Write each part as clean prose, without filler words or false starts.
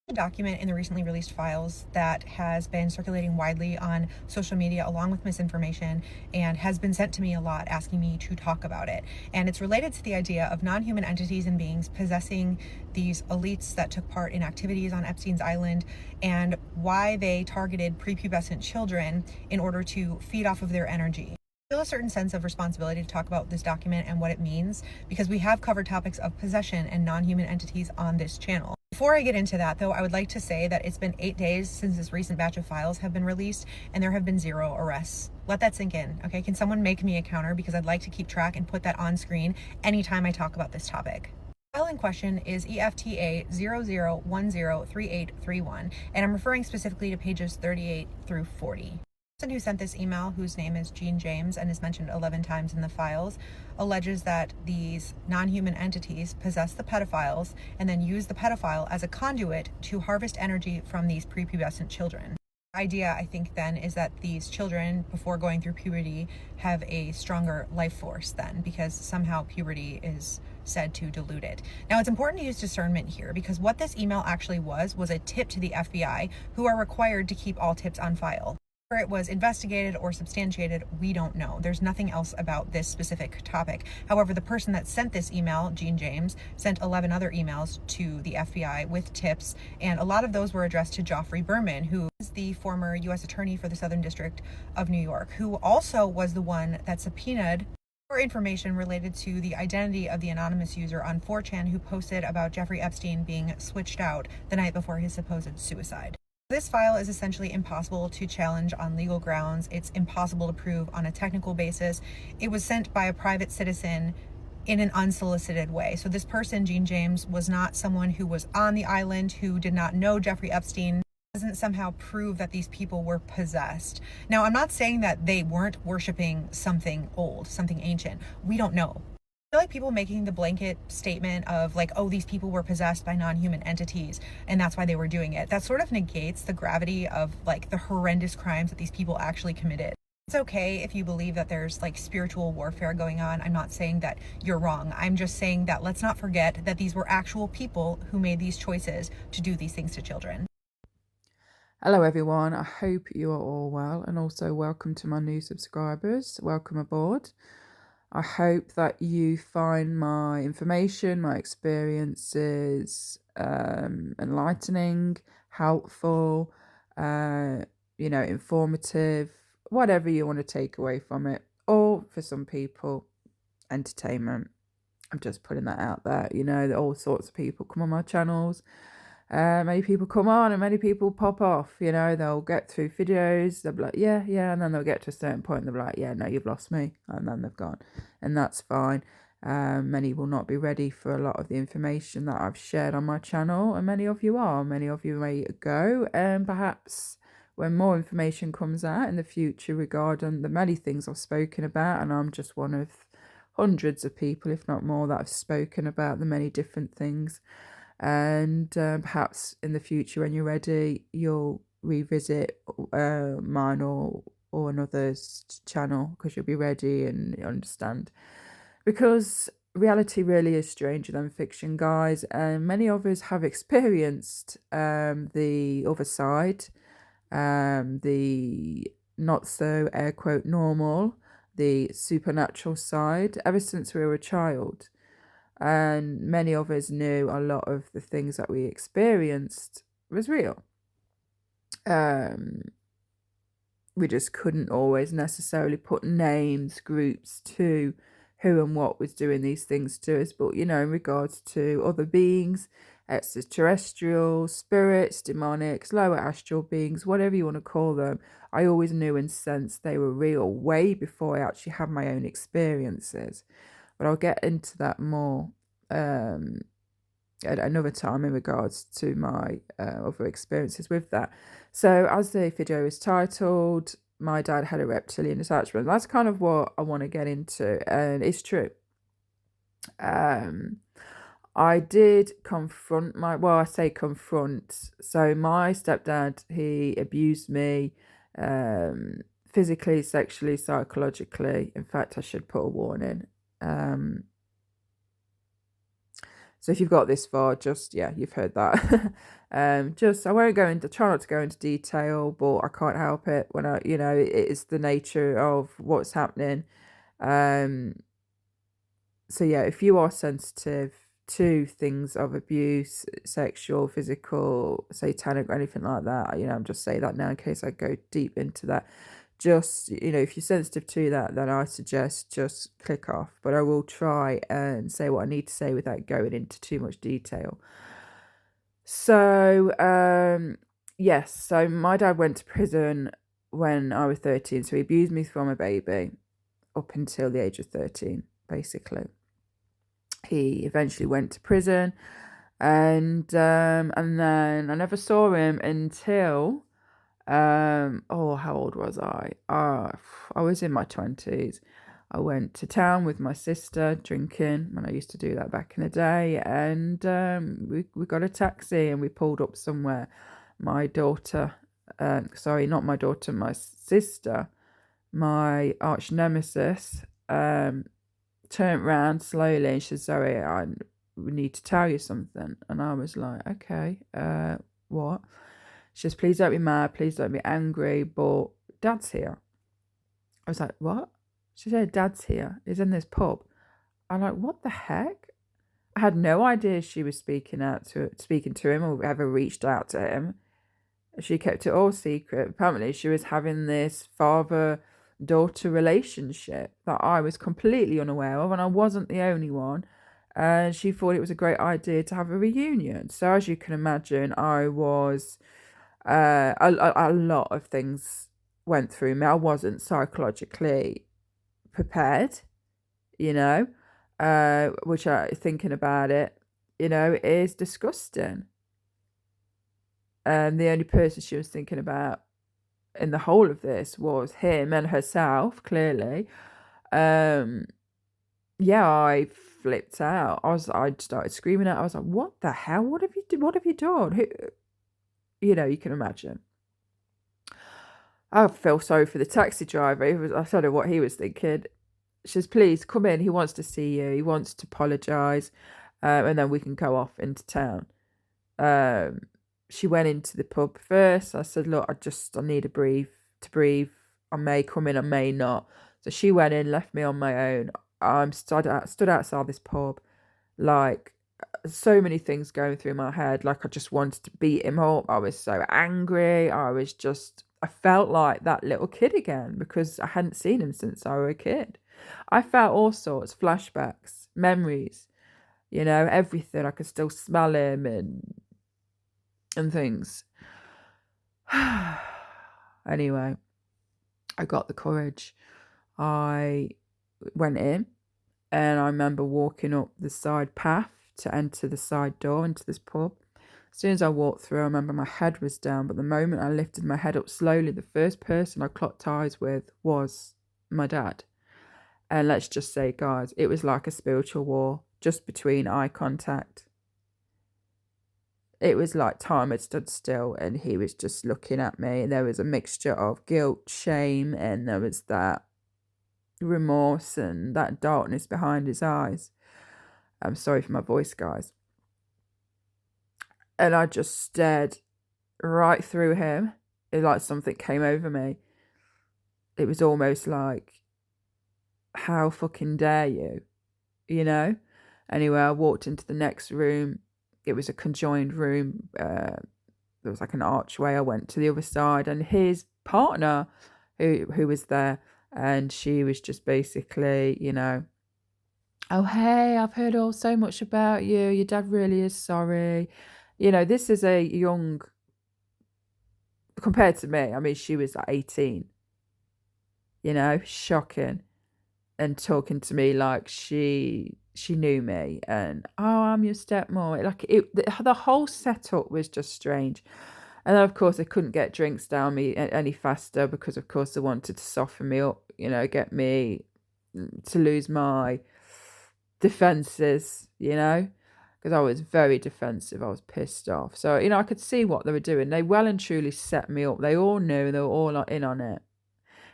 A document in the recently released files that has been circulating widely on social media along with misinformation and has been sent to me a lot asking me to talk about it. And it's related to the idea of non-human entities and beings possessing these elites that took part in activities on Epstein's Island and why they targeted prepubescent children in order to feed off of their energy. I feel a certain sense of responsibility to talk about this document and what it means because we have covered topics of possession and non-human entities on this channel. Before I get into that, though, I would like to say that it's been 8 days since this recent batch of files have been released, and there have been 0 arrests. Let that sink in, okay? Can someone make me a counter because I'd like to keep track and put that on screen anytime I talk about this topic. The file in question is EFTA 00103831, and I'm referring specifically to pages 38 through 40. The person who sent this email, whose name is Jean James and is mentioned 11 times in the files, alleges that these non-human entities possess the pedophiles and then use the pedophile as a conduit to harvest energy from these prepubescent children. The idea, I think, then, is that these children, before going through puberty, have a stronger life force then, because somehow puberty is said to dilute it. Now, it's important to use discernment here, because what this email actually was a tip to the FBI, who are required to keep all tips on file. Whether it was investigated or substantiated, we don't know. There's nothing else about this specific topic. However, the person that sent this email, Jean James, sent 11 other emails to the FBI with tips, and a lot of those were addressed to Geoffrey Berman, who is the former U.S. Attorney for the Southern District of New York, who also was the one that subpoenaed for information related to the identity of the anonymous user on 4chan who posted about Jeffrey Epstein being switched out the night before his supposed suicide. This file is essentially impossible to challenge on legal grounds. It's impossible to prove on a technical basis. It was sent by a private citizen in an unsolicited way. So this person, Jean James, was not someone who was on the island, who did not know Jeffrey Epstein. Doesn't somehow prove that these people were possessed. Now, I'm not saying that they weren't worshiping something old, something ancient. We don't know. I feel like people making the blanket statement of like, oh, these people were possessed by non-human entities and that's why they were doing it, that sort of negates the gravity of like the horrendous crimes that these people actually committed. It's okay if you believe that there's like spiritual warfare going on. I'm not saying that you're wrong. I'm just saying that let's not forget that these were actual people who made these choices to do these things to children. Hello everyone, I hope you are all well, and also welcome to my new subscribers. Welcome aboard. I hope that you find my information, my experiences enlightening, helpful, informative, whatever you want to take away from it, or for some people, entertainment. I'm just putting that out there. All sorts of people come on my channels. Many people come on and many people pop off. They'll get through videos, they'll be like, yeah, and then they'll get to a certain point and they'll be like, yeah, no, you've lost me, and then they've gone, and that's fine. Many will not be ready for a lot of the information that I've shared on my channel, and many of you are. Many of you may go, and perhaps when more information comes out in the future regarding the many things I've spoken about, and I'm just one of hundreds of people, if not more, that have spoken about the many different things. And perhaps in the future, when you're ready, you'll revisit mine or another's channel, because you'll be ready and understand. Because reality really is stranger than fiction, guys, and many of us have experienced the other side, the not so air quote normal, the supernatural side, ever since we were a child. And many of us knew a lot of the things that we experienced was real. We just couldn't always necessarily put names, groups to who and what was doing these things to us. But, in regards to other beings, extraterrestrial, spirits, demonics, lower astral beings, whatever you want to call them, I always knew and sensed they were real way before I actually had my own experiences. But I'll get into that more at another time in regards to my other experiences with that. So as the video is titled, my dad had a reptilian attachment. That's kind of what I want to get into, and it's true. I did confront I say confront. So my stepdad, he abused me physically, sexually, psychologically. In fact, I should put a warning. So if you've got this far, just, yeah, you've heard that. I won't go into, try not to go into detail, but I can't help it when it is the nature of what's happening. So yeah, if you are sensitive to things of abuse, sexual, physical, satanic, or anything like that, I'm just saying that now in case I go deep into that. Just, if you're sensitive to that, then I suggest just click off. But I will try and say what I need to say without going into too much detail. So, yes, so my dad went to prison when I was 13. So he abused me from a baby up until the age of 13, basically. He eventually went to prison, and then I never saw him until how old was I? I was in my 20s. I went to town with my sister drinking when I used to do that back in the day, and we got a taxi and we pulled up somewhere. My daughter, sorry, not my daughter, my sister, my arch nemesis, turned round slowly and she said, "Zoe, we need to tell you something." And I was like, "Okay, what?" She says, "Please don't be mad, please don't be angry, but Dad's here." I was like, "What?" She said, "Dad's here. He's in this pub." I'm like, "What the heck?" I had no idea she was speaking to him or ever reached out to him. She kept it all secret. Apparently, she was having this father-daughter relationship that I was completely unaware of, and I wasn't the only one. And she thought it was a great idea to have a reunion. So, as you can imagine, I was a lot of things went through me. I wasn't psychologically prepared, which thinking about it, is disgusting. And the only person she was thinking about in the whole of this was him and herself, clearly. Yeah, I flipped out. I started screaming out. I was like, "What the hell? What have you done? What have you done?" You can imagine. I feel sorry for the taxi driver. I don't know what he was thinking. She says, "Please come in. He wants to see you. He wants to apologise, and then we can go off into town." She went into the pub first. I said, "Look, I need to breathe. I may come in, I may not." So she went in, left me on my own. I'm stood outside this pub, like so many things going through my head. Like I just wanted to beat him up. I was so angry. I felt like that little kid again because I hadn't seen him since I was a kid. I felt all sorts, flashbacks, memories, everything. I could still smell him and things. Anyway, I got the courage. I went in, and I remember walking up the side path to enter the side door into this pub. As soon as I walked through, I remember my head was down, but the moment I lifted my head up slowly, the first person I clocked eyes with was my dad. And let's just say, guys, it was like a spiritual war just between eye contact. It was like time had stood still and he was just looking at me. And there was a mixture of guilt, shame, and there was that remorse and that darkness behind his eyes. I'm sorry for my voice, guys. And I just stared right through him. It was like something came over me. It was almost like, how fucking dare you? Anyway, I walked into the next room. It was a conjoined room. There was like an archway. I went to the other side, and his partner, who was there, and she was just basically, "Oh, hey, I've heard so much about you. Your dad really is sorry." This is a young, compared to me. I mean, she was like 18. Shocking. And talking to me like she knew me, and, "Oh, I'm your stepmom." Like the whole setup was just strange. And then of course they couldn't get drinks down me any faster because of course they wanted to soften me up, get me to lose my defenses, because I was very defensive. I was pissed off. So, I could see what they were doing. They well and truly set me up. They all knew, they were all in on it.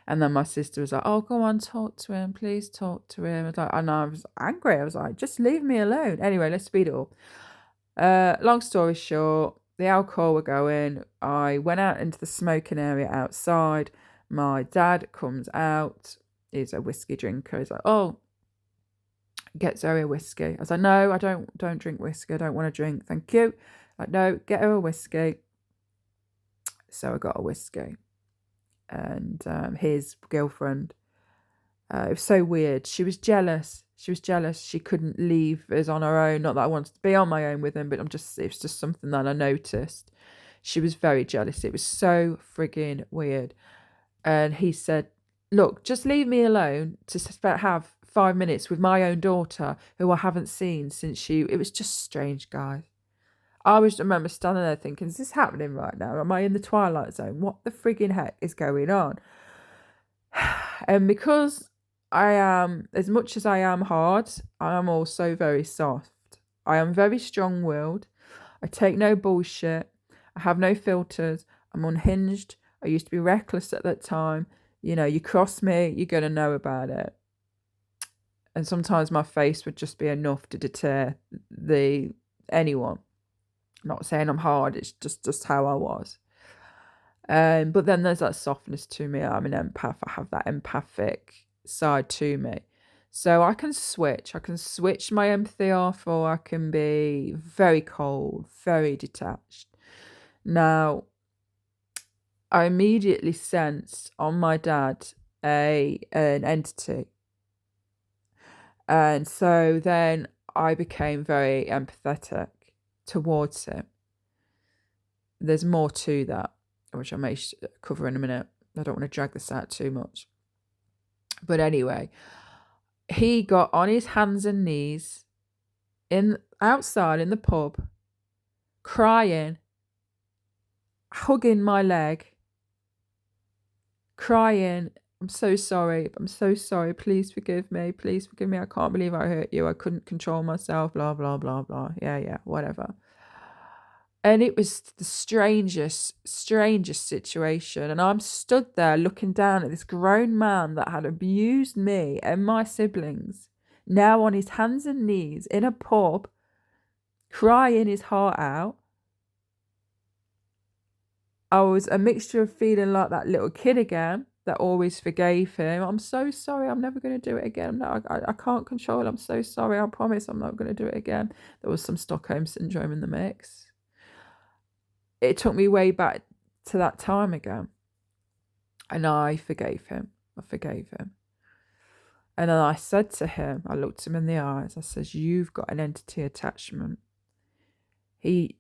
And then my sister was like, oh, go on, talk to him. Please talk to him. And I was angry. I was like, just leave me alone. Anyway, let's speed it up. Long story short, the alcohol were going. I went out into the smoking area outside. My dad comes out. He's a whiskey drinker. He's like, oh, get Zoe a whiskey. I was like, no, I don't drink whiskey. I don't want to drink. Thank you. Like, no, get her a whiskey. So I got a whiskey. And his girlfriend, it was so weird. She was jealous. She couldn't leave us on her own. Not that I wanted to be on my own with him, but it was just something that I noticed. She was very jealous. It was so frigging weird. And he said, look, just leave me alone to have 5 minutes with my own daughter, who I haven't seen since it was just strange, guys. I remember standing there thinking, is this happening right now? Am I in the Twilight Zone? What the frigging heck is going on? And because I am, as much as I am hard, I am also very soft. I am very strong-willed. I take no bullshit. I have no filters. I'm unhinged. I used to be reckless at that time. You know, you cross me, you're going to know about it. And sometimes my face would just be enough to deter anyone. Not saying I'm hard, it's just how I was. But then there's that softness to me. I'm an empath. I have that empathic side to me. So I can switch. I can switch my empathy off, or I can be very cold, very detached. Now, I immediately sensed on my dad an entity. And so then I became very empathetic towards him. There's more to that, which I may cover in a minute. I don't want to drag this out too much. But anyway, he got on his hands and knees outside in the pub, crying, hugging my leg, crying, I'm so sorry, please forgive me, I can't believe I hurt you, I couldn't control myself, blah, blah, blah, blah, yeah, whatever. And it was the strangest situation. And I'm stood there looking down at this grown man that had abused me and my siblings, now on his hands and knees in a pub, crying his heart out. I was a mixture of feeling like that little kid again that always forgave him. I'm so sorry, I'm never going to do it again. No, I can't control it. I'm so sorry. I promise I'm not going to do it again. There was some Stockholm syndrome in the mix. It took me way back to that time again. And I forgave him. And then I said to him, I looked him in the eyes, I said, you've got an entity attachment. He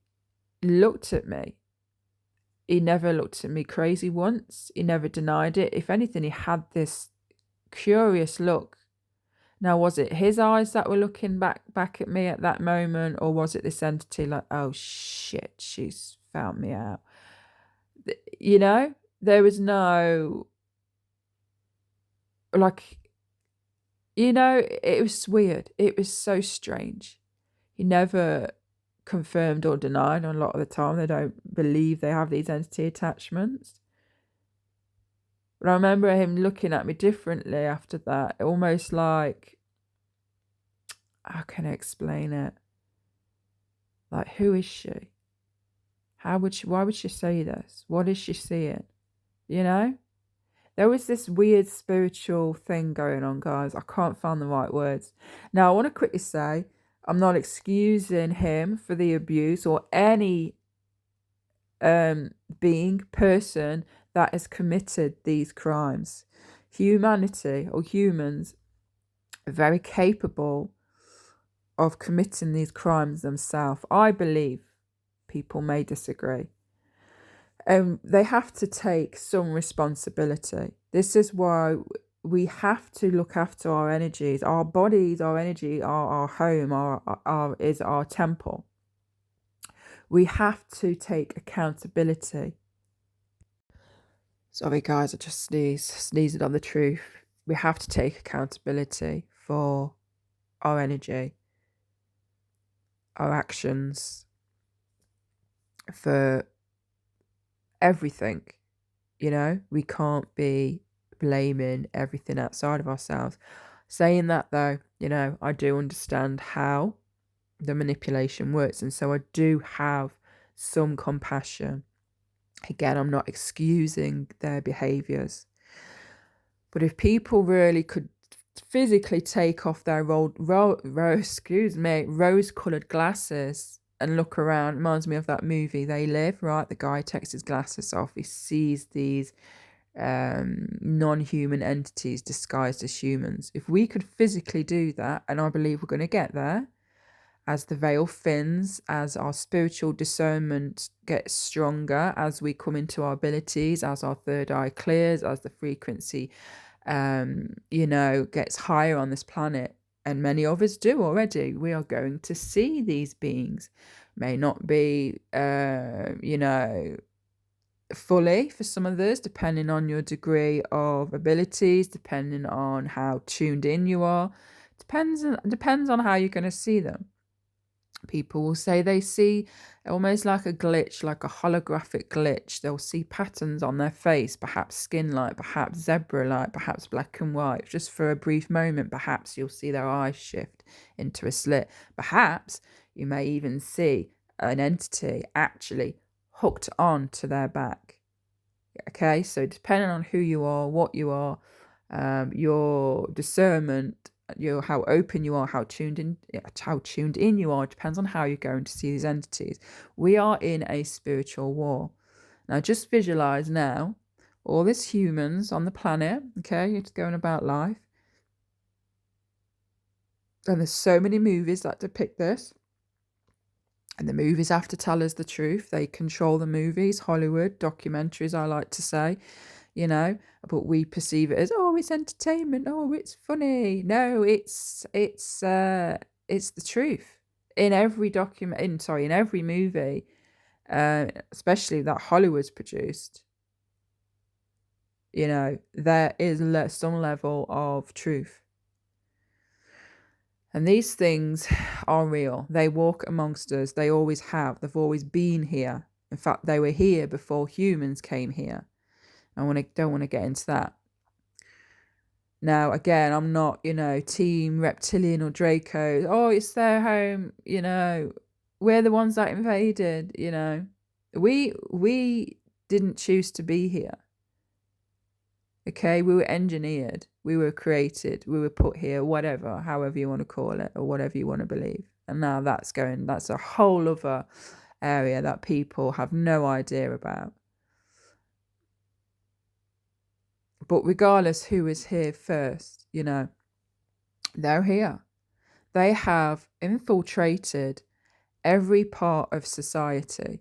looked at me. He never looked at me crazy once. He never denied it. If anything, he had this curious look. Now, was it his eyes that were looking back at me at that moment? Or was it this entity like, oh shit, she's found me out? You know, there was no, like, you know, it was weird. It was so strange. He never confirmed or denied. A lot of the time they don't believe they have these entity attachments. But I remember him looking at me differently after that. Almost like, how can I explain it? Like, who is she? Why would she say this? What is she seeing? You know? There was this weird spiritual thing going on, guys. I can't find the right words. Now, I want to quickly say, I'm not excusing him for the abuse or any person that has committed these crimes. Humanity or humans are very capable of committing these crimes themselves. I believe people may disagree. They have to take some responsibility. This is why we have to look after our energies. Our bodies, our energy, our home, is our temple. We have to take accountability. Sorry, guys, I just sneezed on the truth. We have to take accountability for our energy, our actions, for everything. You know, we can't be blaming everything outside of ourselves. Saying that though, I do understand how the manipulation works, and so I do have some compassion. Again, I'm not excusing their behaviors, but if people really could physically take off their rose-colored glasses and look around, it reminds me of that movie They Live, right? The guy takes his glasses off, he sees these non-human entities disguised as humans. If we could physically do that, and I believe we're going to get there, as the veil thins, as our spiritual discernment gets stronger, as we come into our abilities, as our third eye clears, as the frequency gets higher on this planet, and many of us do already, we are going to see these beings. May not be fully for some others, depending on your degree of abilities, depending on how tuned in you are, depends on how you're going to see them. People will say they see almost like a glitch, like a holographic glitch. They'll see patterns on their face, perhaps skin-like, perhaps zebra-like, perhaps black and white. Just for a brief moment, perhaps you'll see their eyes shift into a slit. Perhaps you may even see an entity actually hooked on to their back. Okay, so depending on who you are, what you are, your discernment, how open you are, how tuned in you are, depends on how you're going to see these entities. We are in a spiritual war. Now just visualize now all these humans on the planet, okay, it's going about life. And there's so many movies that depict this. And the movies have to tell us the truth. They control the movies, Hollywood, documentaries, I like to say, but we perceive it as, oh, it's entertainment, oh, it's funny. No, it's the truth. In every in every movie, especially that Hollywood's produced, there is some level of truth. And these things are real. They walk amongst us. They always have. They've always been here. In fact, they were here before humans came here. I don't want to get into that. Now, again, I'm not, team reptilian or Draco. Oh, it's their home. We're the ones that invaded. We didn't choose to be here. Okay, we were engineered, we were created, we were put here, whatever, however you want to call it, or whatever you want to believe. And now that's a whole other area that people have no idea about. But regardless who is here first, they're here. They have infiltrated every part of society.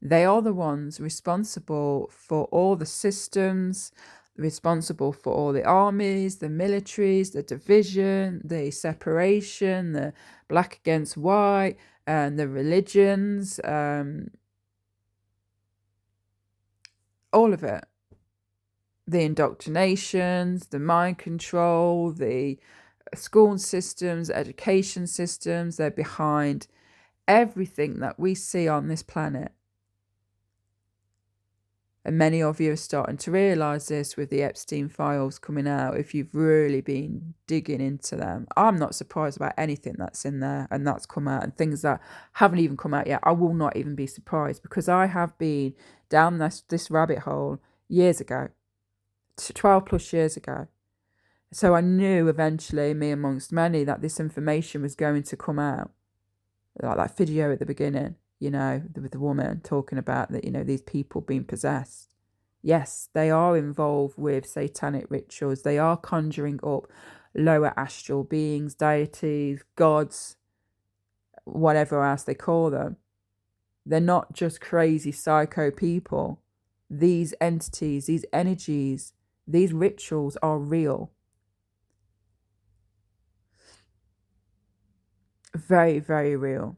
They are the ones responsible for all the systems, responsible for all the armies, the militaries, the division, the separation, the black against white, and the religions, all of it. The indoctrinations, the mind control, the school systems, education systems, they're behind everything that we see on this planet. And many of you are starting to realise this with the Epstein files coming out, if you've really been digging into them. I'm not surprised about anything that's in there and that's come out, and things that haven't even come out yet. I will not even be surprised, because I have been down this rabbit hole years ago, 12 plus years ago. So I knew eventually, me amongst many, that this information was going to come out. Like that video at the beginning, with the woman talking about that, these people being possessed. Yes, they are involved with satanic rituals. They are conjuring up lower astral beings, deities, gods, whatever else they call them. They're not just crazy psycho people. These entities, these energies, these rituals are real. Very, very real.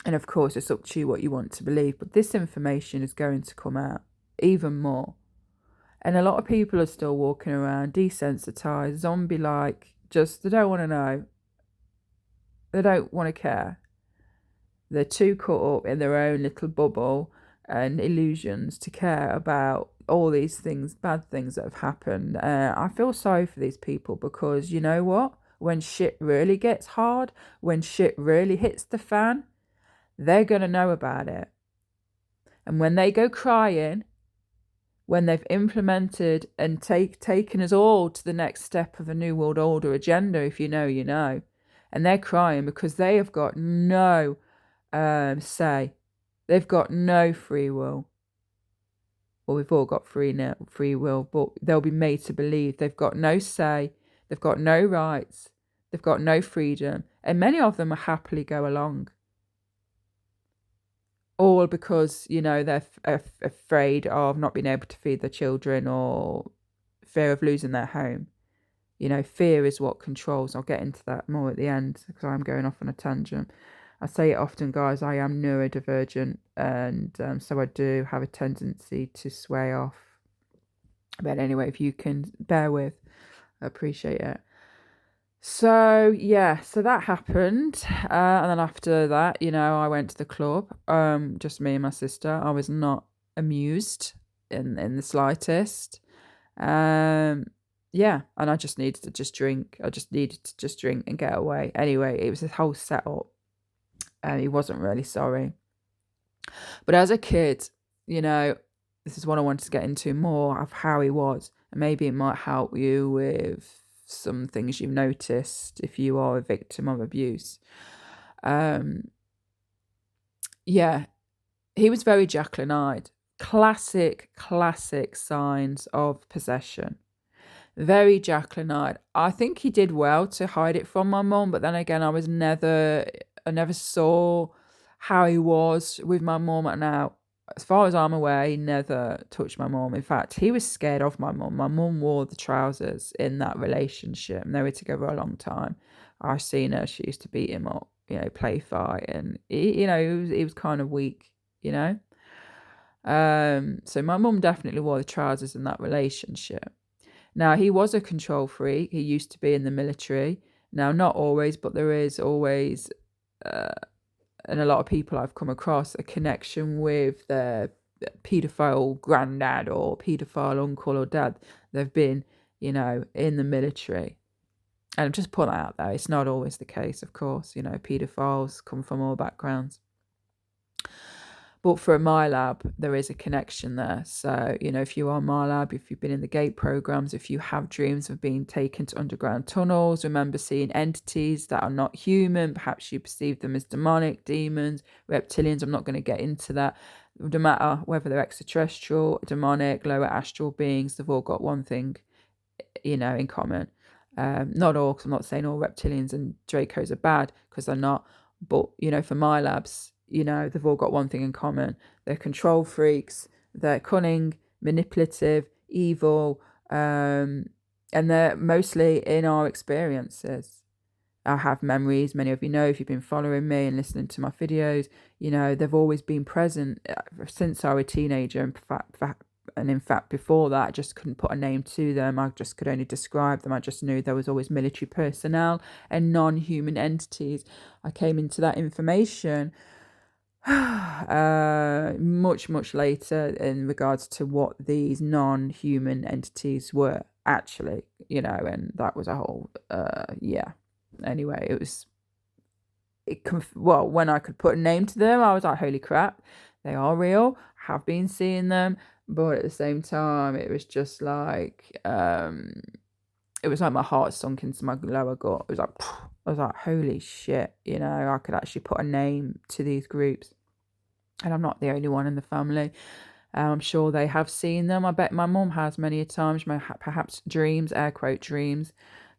And of course, it's up to you what you want to believe. But this information is going to come out even more. And a lot of people are still walking around desensitized, zombie-like, they don't want to know. They don't want to care. They're too caught up in their own little bubble and illusions to care about all these things, bad things that have happened. I feel sorry for these people, because you know what? When shit really gets hard, when shit really hits the fan, they're going to know about it. And when they go crying, when they've implemented and taken us all to the next step of a New World Order agenda, if you know, you know, and they're crying because they have got no say. They've got no free will. Well, we've all got free will, but they'll be made to believe they've got no say, they've got no rights, they've got no freedom, and many of them will happily go along. All because, you know, they're afraid of not being able to feed their children, or fear of losing their home. You know, fear is what controls. I'll get into that more at the end, because I'm going off on a tangent. I say it often, guys, I am neurodivergent, and so I do have a tendency to sway off. But anyway, if you can bear with, I appreciate it. So, yeah, so that happened. And then after that, you know, I went to the club, just me and my sister. I was not amused in the slightest. Yeah, and I just needed to just drink. I just needed to just drink and get away. Anyway, it was this whole setup. He wasn't really sorry. But as a kid, you know, this is what I wanted to get into more of how he was. And maybe it might help you with some things you've noticed if you are a victim of abuse. Yeah, he was very Jacqueline-eyed. Classic signs of possession. Very Jacqueline-eyed. I think he did well to hide it from my mum, but then again, I never saw how he was with my mum. Now, as far as I'm aware, he never touched my mum. In fact, he was scared of my mum. My mum wore the trousers in that relationship, and they were together a long time. I've seen her. She used to beat him up, you know, play fight, and he was kind of weak, you know. So my mum definitely wore the trousers in that relationship. Now, he was a control freak. He used to be in the military. Now, not always, but there is always, and a lot of people I've come across, a connection with their paedophile granddad or paedophile uncle or dad. They've been, you know, in the military. And I'm just putting that out there. It's not always the case, of course. You know, paedophiles come from all backgrounds. But for a MyLab, there is a connection there. So, you know, if you are MyLab, if you've been in the GATE programs, if you have dreams of being taken to underground tunnels, remember seeing entities that are not human, perhaps you perceive them as demonic, demons, reptilians. I'm not going to get into that. No matter whether they're extraterrestrial, demonic, lower astral beings, they've all got one thing, you know, in common. Not all, because I'm not saying all reptilians and Dracos are bad, because they're not. But, you know, for MyLabs, you know, they've all got one thing in common. They're control freaks, they're cunning, manipulative, evil, and they're mostly in our experiences. I have memories, many of you know, if you've been following me and listening to my videos, you know, they've always been present since I was a teenager. In fact, before that, I just couldn't put a name to them. I just could only describe them. I just knew there was always military personnel and non-human entities. I came into that information much later in regards to what these non-human entities were actually, you know, and that was a whole yeah. Anyway, well, when I could put a name to them, I was like, holy crap, they are real. Have been seeing them, but at the same time, it was just like it was like my heart sunk into my lower gut. It was like, I was like, holy shit, you know, I could actually put a name to these groups. And I'm not the only one in the family. I'm sure they have seen them. I bet my mum has many a times, perhaps dreams, air quote dreams.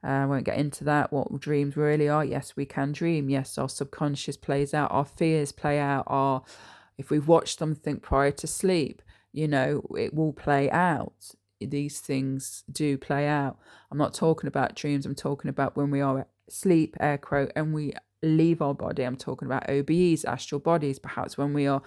I won't get into that, what dreams really are. Yes, we can dream. Yes, our subconscious plays out. Our fears play out. If we've watched something prior to sleep, you know, it will play out. These things do play out. I'm not talking about dreams. I'm talking about when we are asleep, air quote, and we leave our body. I'm talking about OBEs, astral bodies, perhaps when we are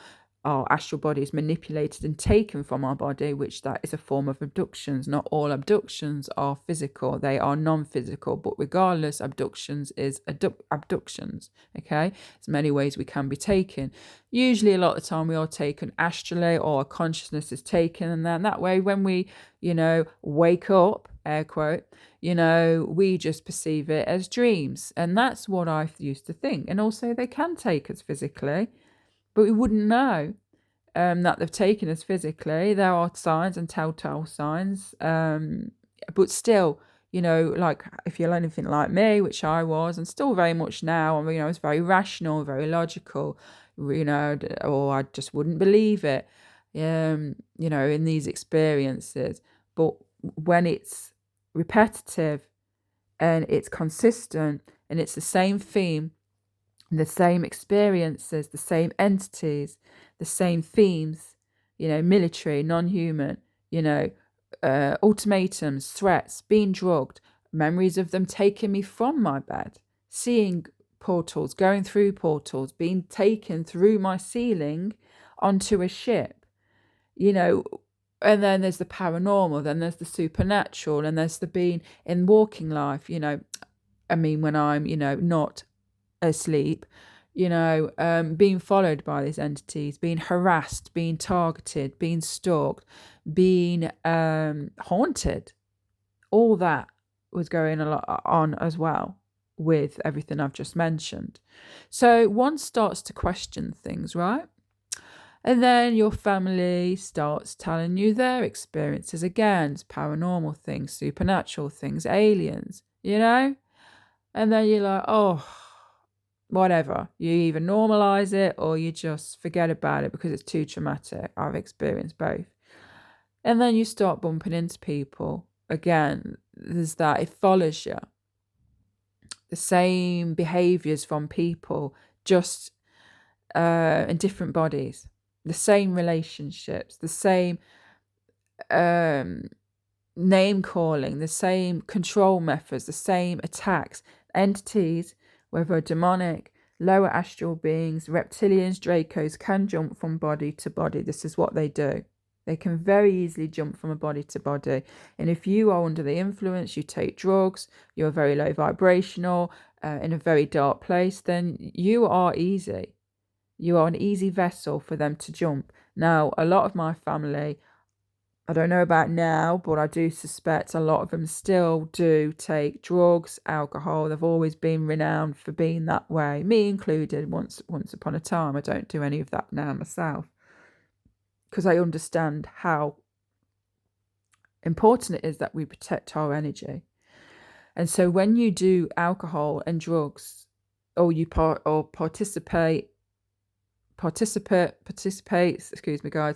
our astral body is manipulated and taken from our body, which that is a form of abductions. Not all abductions are physical, they are non-physical, but regardless, abductions is abductions. Okay, there's many ways we can be taken. Usually a lot of the time we are taken astrally, or our consciousness is taken, and then that way when we wake up, air quote, we just perceive it as dreams. And that's what I used to think. And also they can take us physically, but we wouldn't know that they've taken us physically. There are signs and telltale signs. But still, like if you're anything like me, which I was, and still very much now, I was very rational, very logical, or I just wouldn't believe it, in these experiences. But when it's repetitive and it's consistent and it's the same theme, the same experiences, the same entities, the same themes, military, non-human, ultimatums, threats, being drugged, memories of them taking me from my bed, seeing portals, going through portals, being taken through my ceiling onto a ship, and then there's the paranormal, then there's the supernatural, and there's the being in walking life, when I'm, not asleep, being followed by these entities, being harassed, being targeted, being stalked, being haunted. All that was going on as well with everything I've just mentioned. So one starts to question things, right? And then your family starts telling you their experiences again, paranormal things, supernatural things, aliens, And then you're like, oh, whatever. You either normalize it or you just forget about it because it's too traumatic. I've experienced both. And then you start bumping into people. Again, there's that, it follows you. The same behaviors from people, just in different bodies. The same relationships, the same name calling, the same control methods, the same attacks. Entities, whether demonic, lower astral beings, reptilians, Dracos, can jump from body to body. This is what they do. They can very easily jump from a body to body. And if you are under the influence, you take drugs, you're very low vibrational, in a very dark place, then you are easy. You are an easy vessel for them to jump. Now, a lot of my family, I don't know about now, but I do suspect a lot of them still do take drugs, alcohol. They've always been renowned for being that way, me included once upon a time. I don't do any of that now myself because I understand how important it is that we protect our energy. And so when you do alcohol and drugs, or you participate, excuse me guys,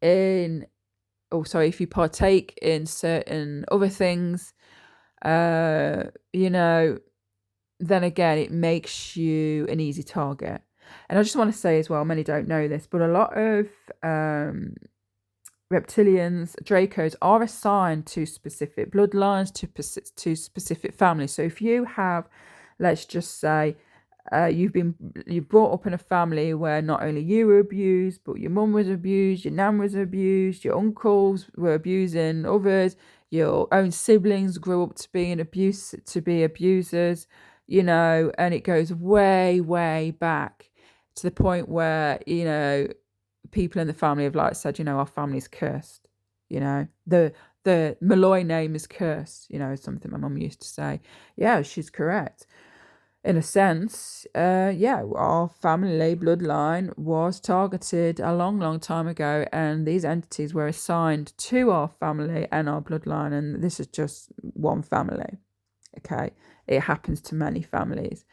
if you partake in certain other things, then again, it makes you an easy target. And I just want to say as well, many don't know this, but a lot of reptilians, Dracos, are assigned to specific bloodlines, to specific families. So if you have, let's just say, you're brought up in a family where not only you were abused, but your mum was abused, your nan was abused, your uncles were abusing others, your own siblings grew up to be abusers, and it goes way, way back to the point where, people in the family have said, our family's cursed, the Malloy name is cursed, something my mum used to say. Yeah, she's correct. In a sense, our family bloodline was targeted a long, long time ago, and these entities were assigned to our family and our bloodline, and this is just one family, okay? It happens to many families.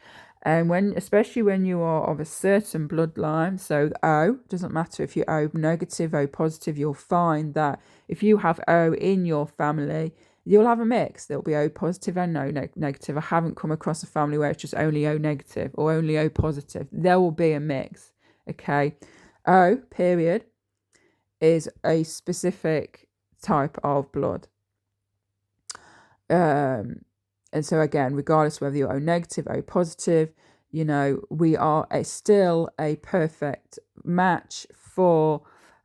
And especially when you are of a certain bloodline, so O, doesn't matter if you're O negative, O positive, you'll find that if you have O in your family, you'll have a mix. There'll be O positive and O negative. I haven't come across a family where it's just only O negative or only O positive. There will be a mix, okay? O, period, is a specific type of blood. And so again, regardless whether you're O negative, O positive, You know, we are still a perfect match for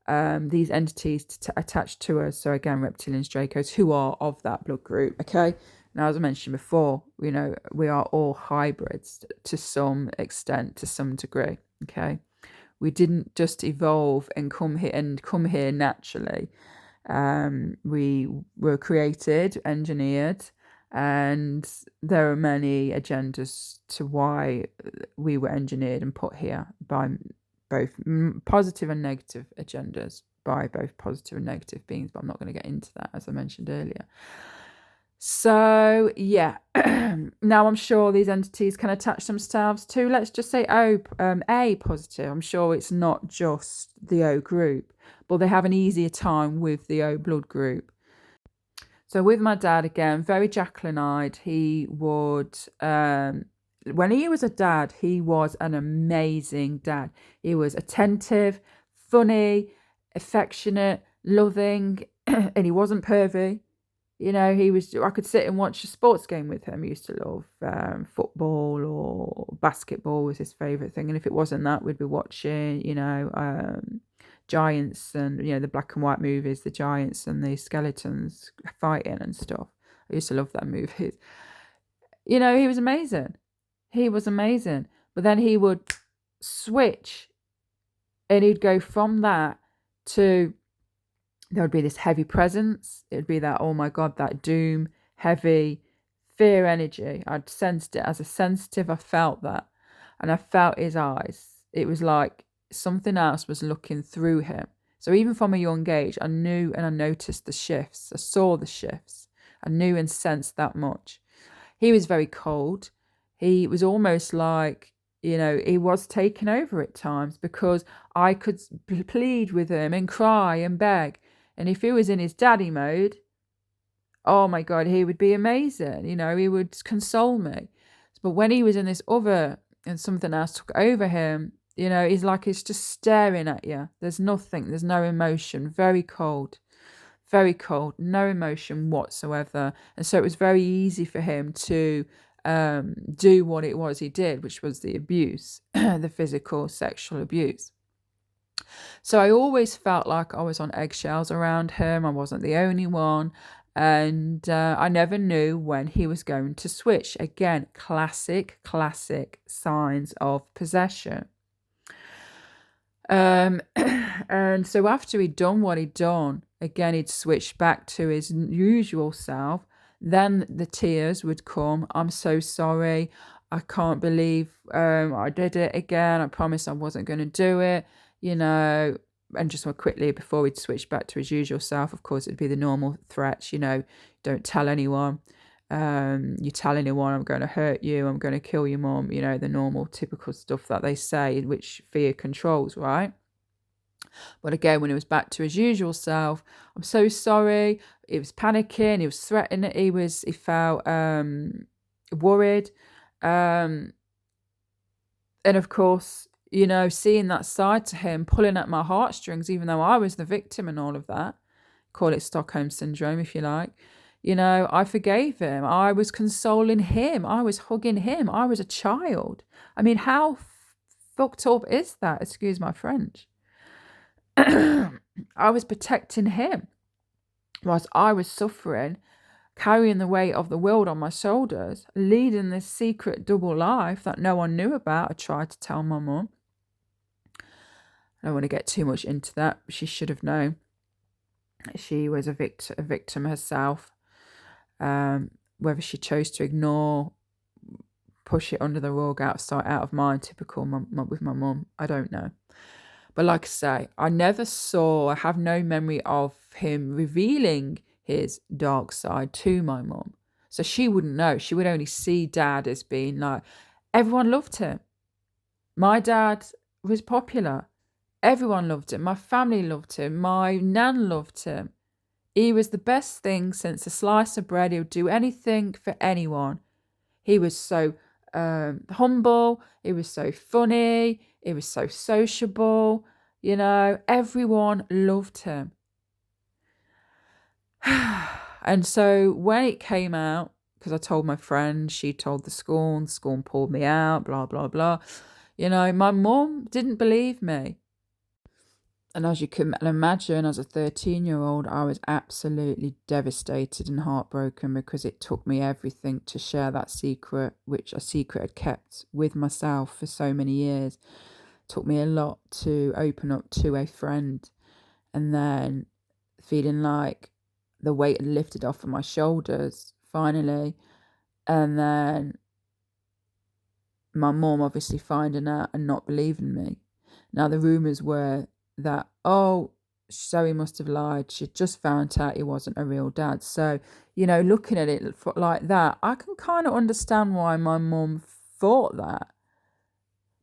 these entities to attach to us. So again, reptilians, Dracos, who are of that blood group. Okay. Now, as I mentioned before, you know, we are all hybrids to some extent, to some degree. Okay. We didn't just evolve and come here naturally. We were created, engineered, and there are many agendas to why we were engineered and put here by both positive and negative agendas by both positive and negative beings, but I'm not going to get into that, as I mentioned earlier. So yeah, now I'm sure these entities can attach themselves to, let's just say A positive. I'm sure it's not just the O group, but they have an easier time with the O blood group. So with my dad, again, very Jacqueline-eyed. He would, when he was a dad, he was an amazing dad. He was attentive, funny, affectionate, loving, and he wasn't pervy. You know, I could sit and watch a sports game with him. He used to love football or basketball was his favourite thing. And if it wasn't that, we'd be watching, you know, giants and, you know, the black and white movies, the giants and the skeletons fighting and stuff. I used to love that movies. You know, he was amazing. He was amazing. But then he would switch and he'd go from that to, there would be this heavy presence. It would be that, oh my God, that doom, heavy, fear energy. I'd sensed it. As a sensitive, I felt that. And I felt his eyes. It was like something else was looking through him. So even from a young age, I knew and I noticed the shifts. I saw the shifts. I knew and sensed that much. He was very cold. He was almost like, you know, he was taken over at times because I could plead with him and cry and beg. And if he was in his daddy mode, oh my God, he would be amazing. You know, he would console me. But when he was in this other and something else took over him, you know, he's just staring at you. There's nothing, there's no emotion, very cold, no emotion whatsoever. And so it was very easy for him to do what it was he did, which was the abuse, the physical, sexual abuse. So I always felt like I was on eggshells around him. I wasn't the only one. And I never knew when he was going to switch. Again, classic signs of possession. And so after he'd done what he'd done, again, he'd switch back to his usual self. Then the tears would come. I'm so sorry. I can't believe I did it again. I promised I wasn't going to do it, you know. And just quickly before he'd switch back to his usual self, of course, it'd be the normal threats, you know, don't tell anyone. You tell anyone, I'm going to hurt you, I'm going to kill your mum, you know, the normal typical stuff that they say, which fear controls, right? But again, when he was back to his usual self, I'm so sorry. He was panicking, he was threatening, he felt worried. And of course, you know, seeing that side to him, pulling at my heartstrings, even though I was the victim and all of that, call it Stockholm syndrome if you like. You know, I forgave him. I was consoling him. I was hugging him. I was a child. I mean, how fucked up is that? Excuse my French. I was protecting him whilst I was suffering, carrying the weight of the world on my shoulders, leading this secret double life that no one knew about. I tried to tell my mum. I don't want to get too much into that. She should have known. She was a victim herself. Whether she chose to ignore, push it under the rug, out of sight, out of mind, typical with my mum, I don't know. But like I say, I have no memory of him revealing his dark side to my mum. So she wouldn't know. She would only see dad as being like, everyone loved him. My dad was popular. Everyone loved him. My family loved him. My nan loved him. He was the best thing since a slice of bread. He would do anything for anyone. He was so humble. He was so funny. He was so sociable. You know, everyone loved him. And so when it came out because I told my friend, she told the school pulled me out, blah, blah, blah. You know, my mum didn't believe me. And as you can imagine, as a 13-year-old, I was absolutely devastated and heartbroken because it took me everything to share that secret, which a secret I'd kept with myself for so many years. It took me a lot to open up to a friend, and then feeling like the weight had lifted off of my shoulders finally. And then my mum obviously finding out and not believing me. Now, the rumours were that, oh, Zoe must have lied. She'd just found out he wasn't a real dad. So, you know, looking at it like that, I can kind of understand why my mum thought that.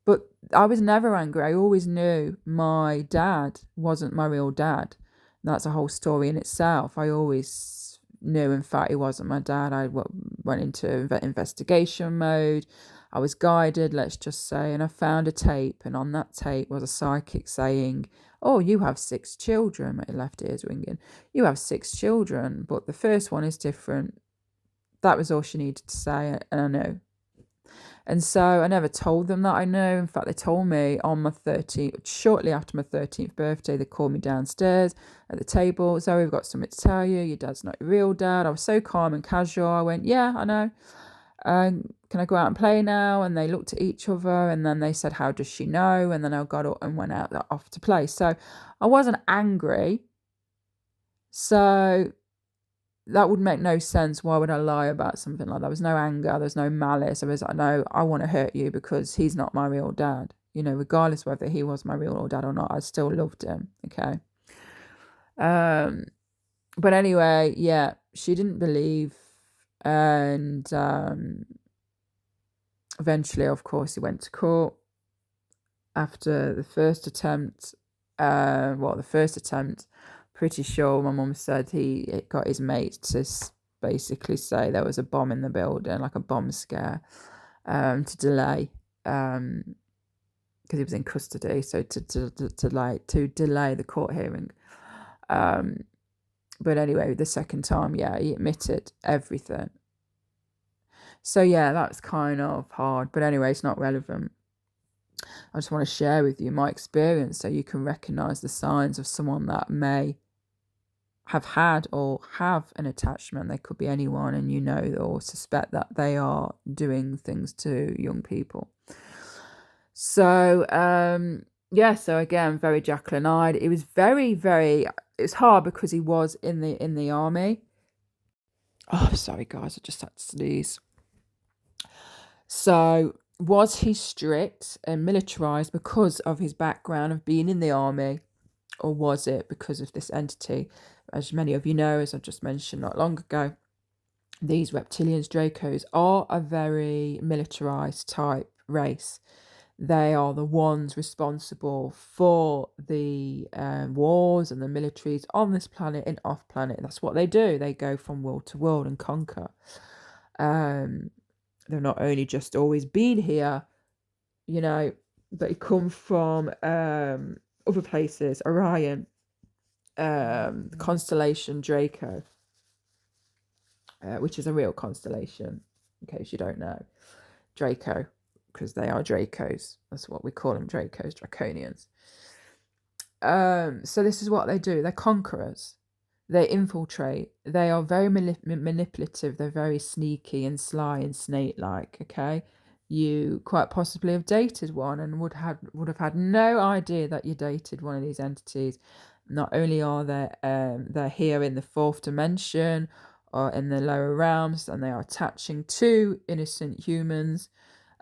But I was never angry. I always knew my dad wasn't my real dad. That's a whole story in itself. I always knew, in fact, he wasn't my dad. I went into investigation mode. I was guided, let's just say, and I found a tape. And on that tape was a psychic saying, oh, you have 6 children. My left ear's ringing. You have 6 children, but the first one is different. That was all she needed to say, and I know. And so I never told them that I know. In fact, they told me on my 13th, shortly after my 13th birthday, they called me downstairs at the table. Zoe, we've got something to tell you. Your dad's not your real dad. I was so calm and casual. I went, yeah, I know. Can I go out and play now? And they looked at each other, and then they said, how does she know? And then I got up and went out off to play. So I wasn't angry. So that would make no sense. Why would I lie about something like that? There was no anger. There was no malice. There was like, no, I want to hurt you because he's not my real dad. You know, regardless whether he was my real dad or not, I still loved him. Okay. But anyway, yeah, she didn't believe. And eventually, of course, he went to court after the first attempt. Pretty sure my mum said he got his mates to basically say there was a bomb in the building, like a bomb scare, to delay, because he was in custody, so to delay the court hearing. But anyway, the second time, yeah, he admitted everything. So yeah, that's kind of hard, but anyway, it's not relevant. I just want to share with you my experience so you can recognise the signs of someone that may have had or have an attachment. They could be anyone, and you know or suspect that they are doing things to young people. So so again, very Jacqueline-eyed. It was it's hard because he was in the army. Oh, sorry guys, I just had to sneeze. So was he strict and militarized because of his background of being in the army, or was it because of this entity? As many of you know, as I just mentioned not long ago, these reptilians, Dracos, are a very militarized type race. They are the ones responsible for the wars and the militaries on this planet and off planet. That's what they do. They go from world to world and conquer. They're not only just always been here, you know, they come from other places. Orion, constellation Draco, which is a real constellation, in case you don't know. Draco, because they are Dracos. That's what we call them, Dracos, Draconians. So this is what they do. They're conquerors. They infiltrate. They are very manipulative. They're very sneaky and sly and snake-like, okay? You quite possibly have dated one and would have had no idea that you dated one of these entities. Not only are they're here in the 4th dimension or in the lower realms, and they are attaching to innocent humans.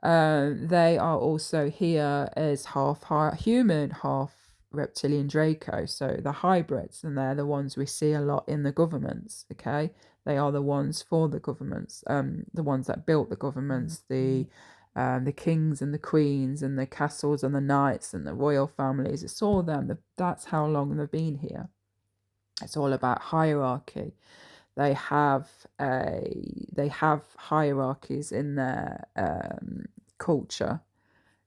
They are also here as half human, half reptilian Draco, so the hybrids, and they're the ones we see a lot in the governments. Okay, they are the ones for the governments, the ones that built the governments, the kings and the queens and the castles and the knights and the royal families. It's all them. That's how long they've been here. It's all about hierarchy. They have hierarchies in their culture.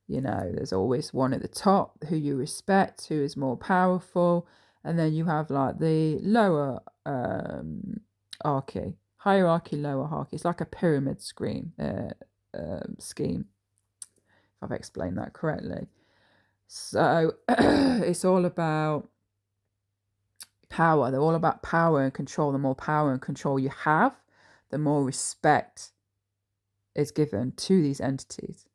You know, there's always one at the top who you respect, who is more powerful, and then you have like the lower hierarchy. hierarchy, lower hierarchy. It's like a pyramid scheme, scheme, if I've explained that correctly. So it's all about power. They're all about power and control. The more power and control you have, the more respect is given to these entities.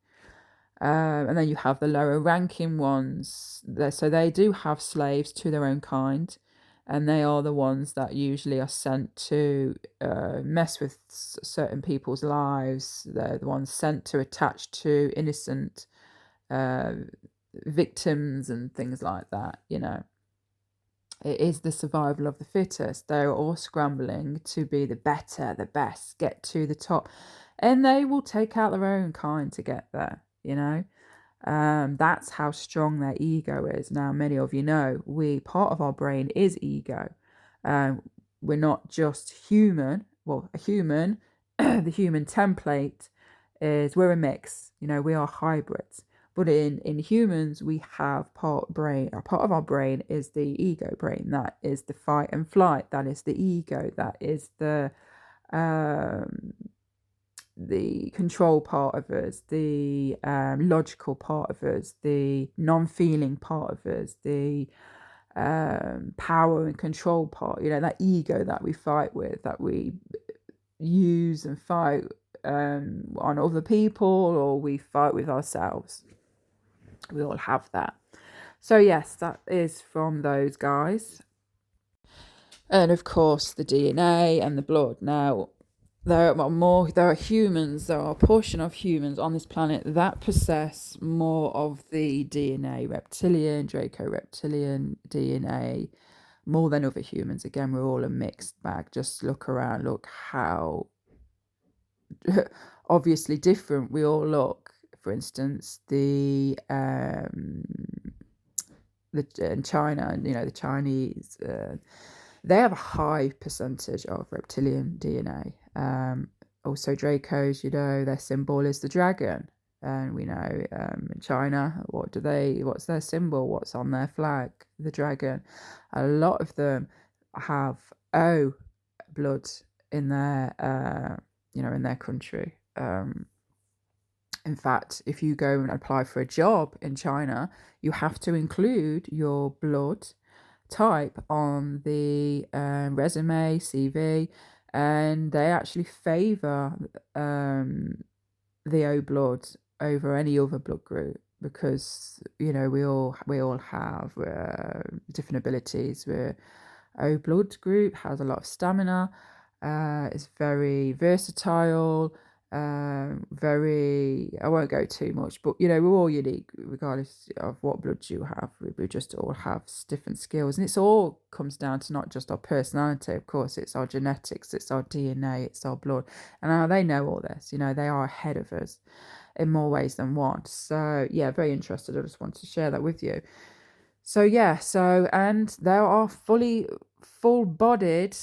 And then you have the lower ranking ones. So they do have slaves to their own kind, and they are the ones that usually are sent to mess with certain people's lives. They're the ones sent to attach to innocent victims and things like that, you know. It is the survival of the fittest. They're all scrambling to be the better, the best, get to the top. And they will take out their own kind to get there, you know. That's how strong their ego is. Now, many of you know, part of our brain is ego. We're not just human. Well, a human, the human template is we're a mix. You know, we are hybrids. But in humans, we have part of our brain is the ego brain. That is the fight and flight. That is the ego. That is the control part of us, the logical part of us, the non-feeling part of us, the power and control part, you know, that ego that we fight with, that we use and fight on other people, or we fight with ourselves. We all have that. So yes, that is from those guys. And of course the DNA and the blood. Now, there are humans, there are a portion of humans on this planet that possess more of the DNA, reptilian, Draco-reptilian DNA, more than other humans. Again, we're all a mixed bag. Just look around, look how obviously different we all look. For instance, in China, you know, the Chinese, they have a high percentage of reptilian DNA. Also Dracos, you know, their symbol is the dragon. And we know in China, what's their symbol? What's on their flag? The dragon. A lot of them have O blood in their, in their country. In fact, if you go and apply for a job in China, you have to include your blood type on the resume, CV, and they actually favour the O blood over any other blood group, because you know we all have different abilities. O blood group has a lot of stamina, is very versatile. I won't go too much, but you know, we're all unique regardless of what blood you have. We just all have different skills, and it's all comes down to not just our personality. Of course, it's our genetics, it's our DNA, it's our blood, and they know all this. You know, they are ahead of us in more ways than one. So yeah, very interested. I just wanted to share that with you. So yeah, and there are full-bodied,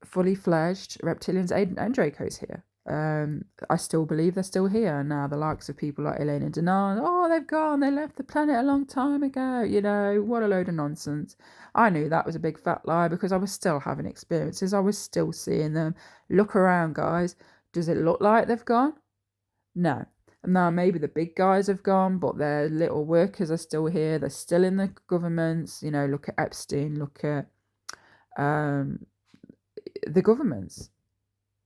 fully fledged reptilians and Dracos here. I still believe they're still here now. The likes of people like Elena Denan, oh, they've gone, they left the planet a long time ago. You know, what a load of nonsense. I knew that was a big fat lie, because I was still having experiences. I was still seeing them. Look around, guys. Does it look like they've gone? No. Now, maybe the big guys have gone, but their little workers are still here. They're still in the governments. You know, look at Epstein, look at the governments.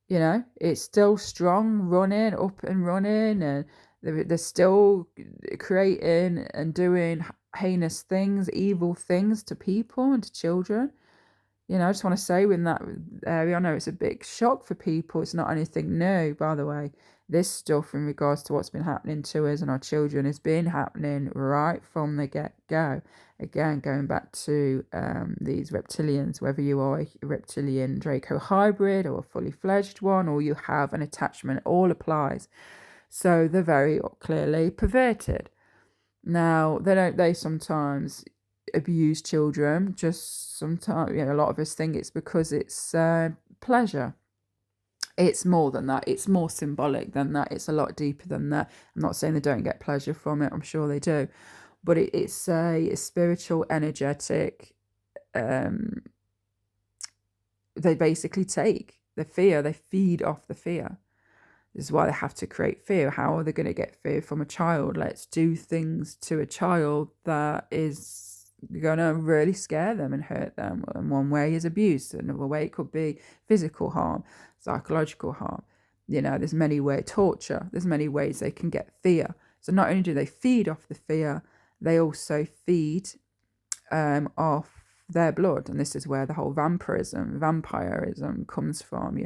You know, it's still strong, running, up and running, and they're still creating and doing heinous things, evil things to people and to children. You know, I just want to say in that area, I know it's a big shock for people. It's not anything new, by the way. This stuff in regards to what's been happening to us and our children has been happening right from the get-go. Again, going back to these reptilians, whether you are a reptilian Draco hybrid or a fully fledged one, or you have an attachment, all applies. So they're very clearly perverted. Now, they sometimes abuse children. Just sometimes, you know, a lot of us think it's because it's pleasure. It's more than that. It's more symbolic than that. It's a lot deeper than that. I'm not saying they don't get pleasure from it. I'm sure they do. But it's a spiritual, energetic, they basically take The fear, they feed off the fear. This is why they have to create fear. How are they going to get fear from a child? Let's do things to a child that is going to really scare them and hurt them. And one way is abuse. Another way it could be physical harm, psychological harm. There's many ways, torture. There's many ways they can get fear. So not only do they feed off the fear, they also feed off their blood. And this is where the whole vampirism comes from.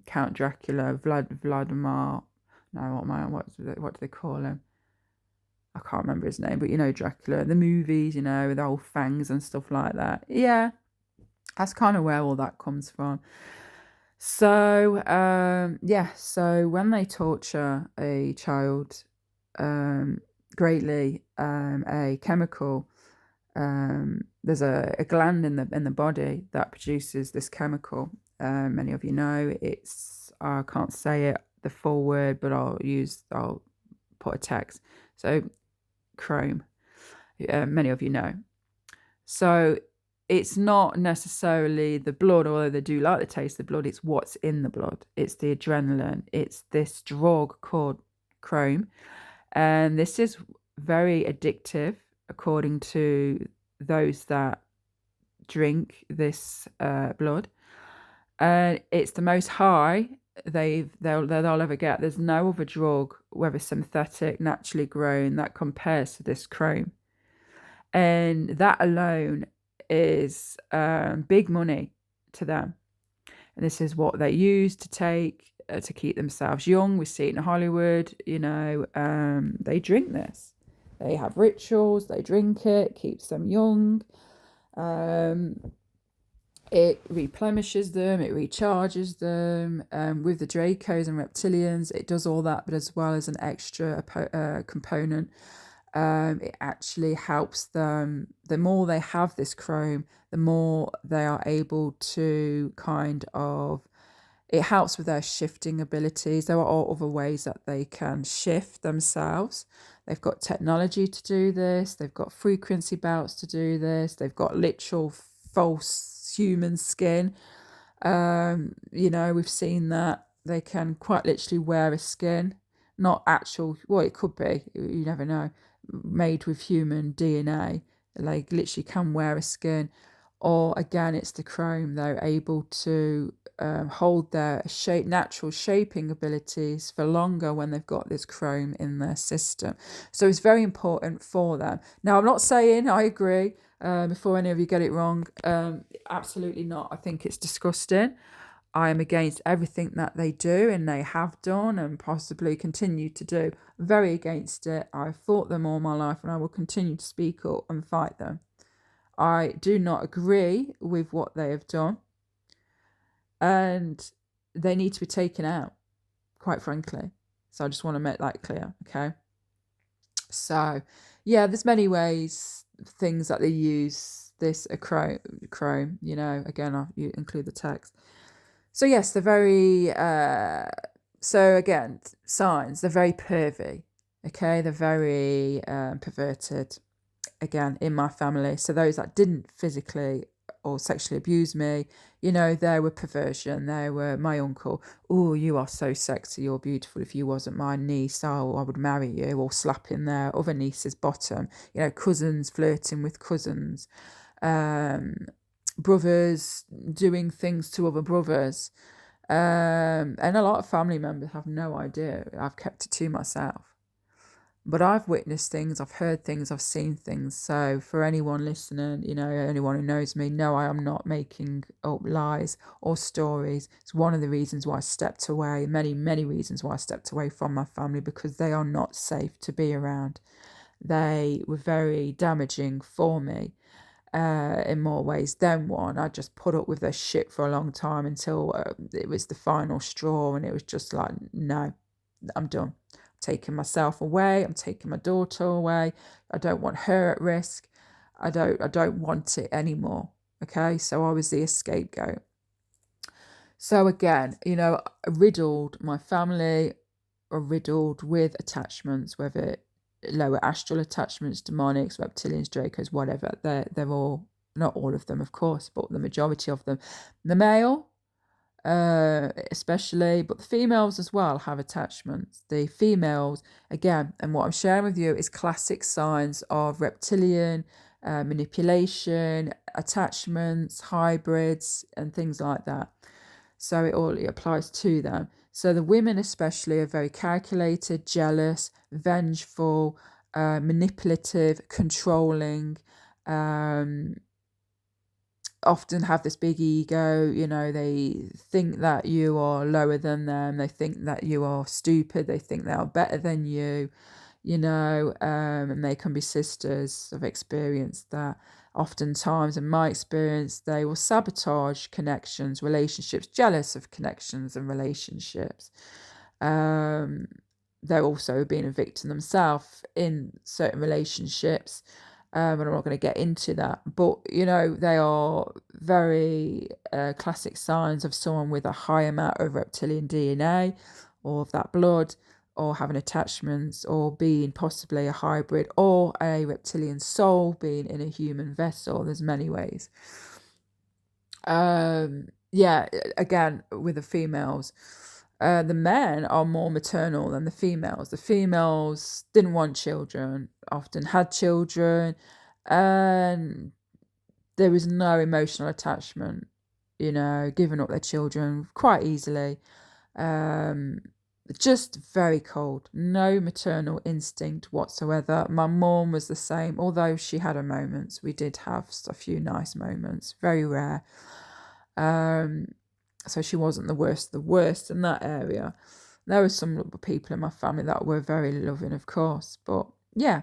Count Dracula, Vladimir. No, what do they call him? I can't remember his name, but Dracula, the movies, with the whole fangs and stuff like that. Yeah, that's kind of where all that comes from. So so when they torture a child greatly, a chemical, there's a gland in the body that produces this chemical. Many of you know it's, I can't say it the full word, but I'll put a text. So chrome, many of you know. So it's not necessarily the blood, although they do like the taste of the blood. It's what's in the blood. It's the adrenaline. It's this drug called chrome. And this is very addictive, according to those that drink this blood. And it's the most high they'll ever get. There's no other drug, whether synthetic, naturally grown, that compares to this chrome. And that alone is big money to them. And this is what they use to take to keep themselves young. We see it in Hollywood. They drink this. They have rituals. They drink it. Keeps them young. It replenishes them. It recharges them. With the Dracos and reptilians, it does all that, but as well as an extra component. It actually helps them. The more they have this chrome, the more they are able to it helps with their shifting abilities. There are other ways that they can shift themselves. They've got technology to do this. They've got frequency belts to do this. They've got literal false human skin. We've seen that. They can quite literally wear a skin. Not actual, well, it could be, you never know, made with human DNA. They literally can wear a skin. Or again, it's the chrome. They're able to hold their natural shaping abilities for longer when they've got this chrome in their system. So it's very important for them. Now, I'm not saying I agree, before any of you get it wrong. Absolutely not. I think it's disgusting. I am against everything that they do and they have done and possibly continue to do. Very against it. I've fought them all my life and I will continue to speak up and fight them. I do not agree with what they have done. And they need to be taken out, quite frankly. So I just want to make that clear, okay? So, yeah, there's many ways, things that they use this chrome, again, you include the text. So yes, they're very, so again, signs, they're very pervy, okay? They're very perverted, again, in my family. So those that didn't physically or sexually abuse me, there were perversion. There were my uncle, oh, you are so sexy, you're beautiful. If you wasn't my niece, oh, I would marry you, or slapping their other niece's bottom. Cousins flirting with cousins. Brothers doing things to other brothers, and a lot of family members have no idea. I've kept it to myself, but I've witnessed things, I've heard things, I've seen things. So for anyone listening, anyone who knows me, no, I am not making up lies or stories. It's one of the reasons why I stepped away, many reasons why I stepped away from my family, because they are not safe to be around. They were very damaging for me. In more ways than one. I just put up with their shit for a long time until it was the final straw, and it was just like, no, I'm done. I'm taking myself away. I'm taking my daughter away. I don't want her at risk. I don't want it anymore. Okay, so I was the scapegoat. So again, my family are riddled with attachments, whether lower astral attachments, demonics, reptilians, Dracos, whatever. They're all, not all of them, of course, but the majority of them. The male especially, but the females as well have attachments. The females, again, and what I'm sharing with you is classic signs of reptilian manipulation, attachments, hybrids, and things like that. So it applies to them. So the women especially are very calculated, jealous, vengeful, manipulative, controlling, often have this big ego. They think that you are lower than them. They think that you are stupid. They think they are better than you, and they can be sisters. I've experienced that. Oftentimes, in my experience, they will sabotage connections, relationships, jealous of connections and relationships. They're also being a victim themselves in certain relationships. And I'm not going to get into that, but they are very classic signs of someone with a high amount of reptilian DNA or of that blood, or having attachments, or being possibly a hybrid or a reptilian soul being in a human vessel. There's many ways. Yeah, again, with the females. The men are more maternal than the females. The females didn't want children, often had children, and there was no emotional attachment, giving up their children quite easily. Just very cold, no maternal instinct whatsoever. My mum was the same, although she had her moments. We did have a few nice moments, very rare. So she wasn't the worst of the worst in that area. There were some people in my family that were very loving, of course, but yeah.